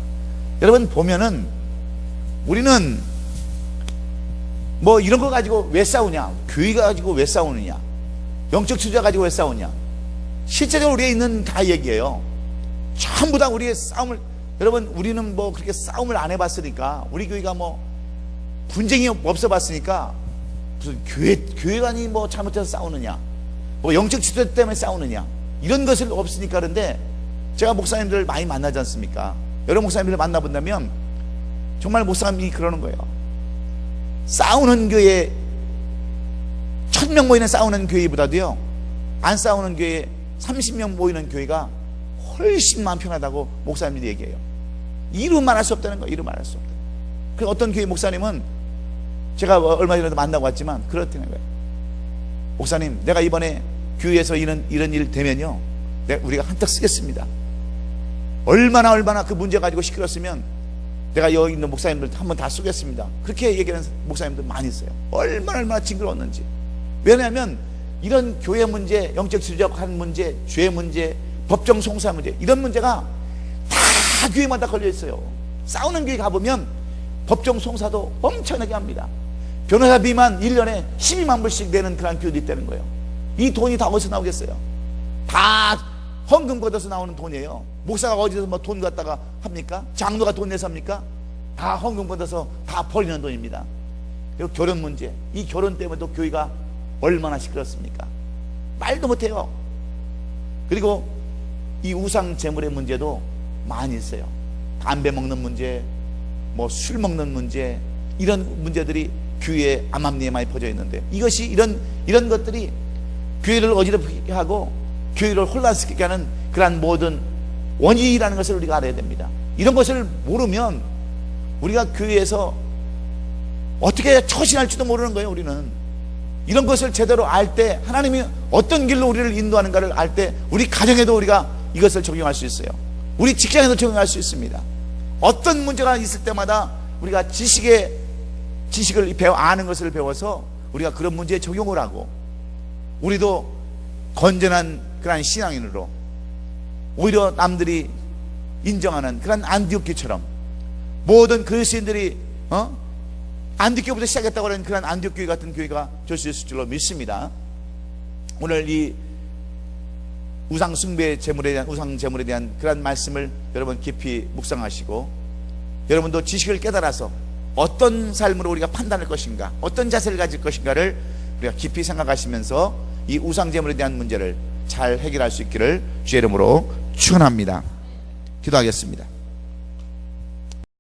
S1: 여러분 보면은 우리는 뭐 이런 거 가지고 왜 싸우냐, 교회가 가지고 왜 싸우느냐, 영적 지도자 가지고 왜 싸우냐, 실제적으로 우리에 있는 다 얘기예요. 전부 다 우리의 싸움을, 여러분 우리는 뭐 그렇게 싸움을 안 해봤으니까, 우리 교회가 뭐 분쟁이 없어 봤으니까 무슨 교회관이 뭐 잘못해서 싸우느냐, 뭐 영적 지도자 때문에 싸우느냐, 이런 것을 없으니까. 그런데 제가 목사님들 많이 만나지 않습니까? 여러 목사님들을 만나본다면 정말 목사님이 그러는 거예요. 싸우는 교회, 1000명 모이는 싸우는 교회보다도요, 안 싸우는 교회 30명 모이는 교회가 훨씬 마음 편하다고 목사님들이 얘기해요. 이루 말할 수 없다는 거예요. 이루 말할 수 없다. 그 어떤 교회 목사님은 제가 얼마 전에도 만나고 왔지만 그렇다는 거예요. 목사님, 내가 이번에 교회에서 이런 일 되면요, 우리가 한턱 쓰겠습니다. 얼마나 그 문제 가지고 시끄럽으면 내가 여기 있는 목사님들 한번 다 쏘겠습니다. 그렇게 얘기하는 목사님들 많이 있어요. 얼마나 징그러웠는지. 왜냐하면 이런 교회 문제, 영적 지도자관 문제, 죄 문제, 법정 송사 문제, 이런 문제가 다 교회마다 걸려 있어요. 싸우는 교회 가보면 법정 송사도 엄청나게 합니다. 변호사비만 1년에 12만 불씩 내는 그런 교회도 있다는 거예요. 이 돈이 다 어디서 나오겠어요? 다 헌금 걷어서 나오는 돈이에요. 목사가 어디서 뭐 돈 갖다가 합니까? 장로가 돈 내서 합니까? 다 헌금 걷어서 다 버리는 돈입니다. 그리고 결혼 문제, 이 결혼 때문에도 교회가 얼마나 시끄럽습니까? 말도 못해요. 그리고 이 우상 제물의 문제도 많이 있어요. 담배 먹는 문제, 뭐 술 먹는 문제, 이런 문제들이 교회에 암암리에 많이 퍼져 있는데, 이것이 이런 것들이 교회를 어지럽게 하고 교회를 혼란스럽게 하는 그러한 모든 원인이라는 것을 우리가 알아야 됩니다. 이런 것을 모르면 우리가 교회에서 어떻게 처신할지도 모르는 거예요. 우리는 이런 것을 제대로 알 때, 하나님이 어떤 길로 우리를 인도하는가를 알 때, 우리 가정에도 우리가 이것을 적용할 수 있어요. 우리 직장에도 적용할 수 있습니다. 어떤 문제가 있을 때마다 우리가 지식을 아는 것을 배워서 우리가 그런 문제에 적용을 하고, 우리도 건전한 그런 신앙인으로 오히려 남들이 인정하는 그런 안디옥교처럼 모든 그리스도인들이 안디옥교부터 시작했다고 하는 그런 안디옥교회 같은 교회가 될 수 있을 줄로 믿습니다. 오늘 이 우상 제물에 대한 그런 말씀을 여러분 깊이 묵상하시고, 여러분도 지식을 깨달아서 어떤 삶으로 우리가 판단할 것인가, 어떤 자세를 가질 것인가를 우리가 깊이 생각하시면서 이 우상 제물에 대한 문제를 잘 해결할 수 있기를 주의 이름으로 축원합니다. 기도하겠습니다.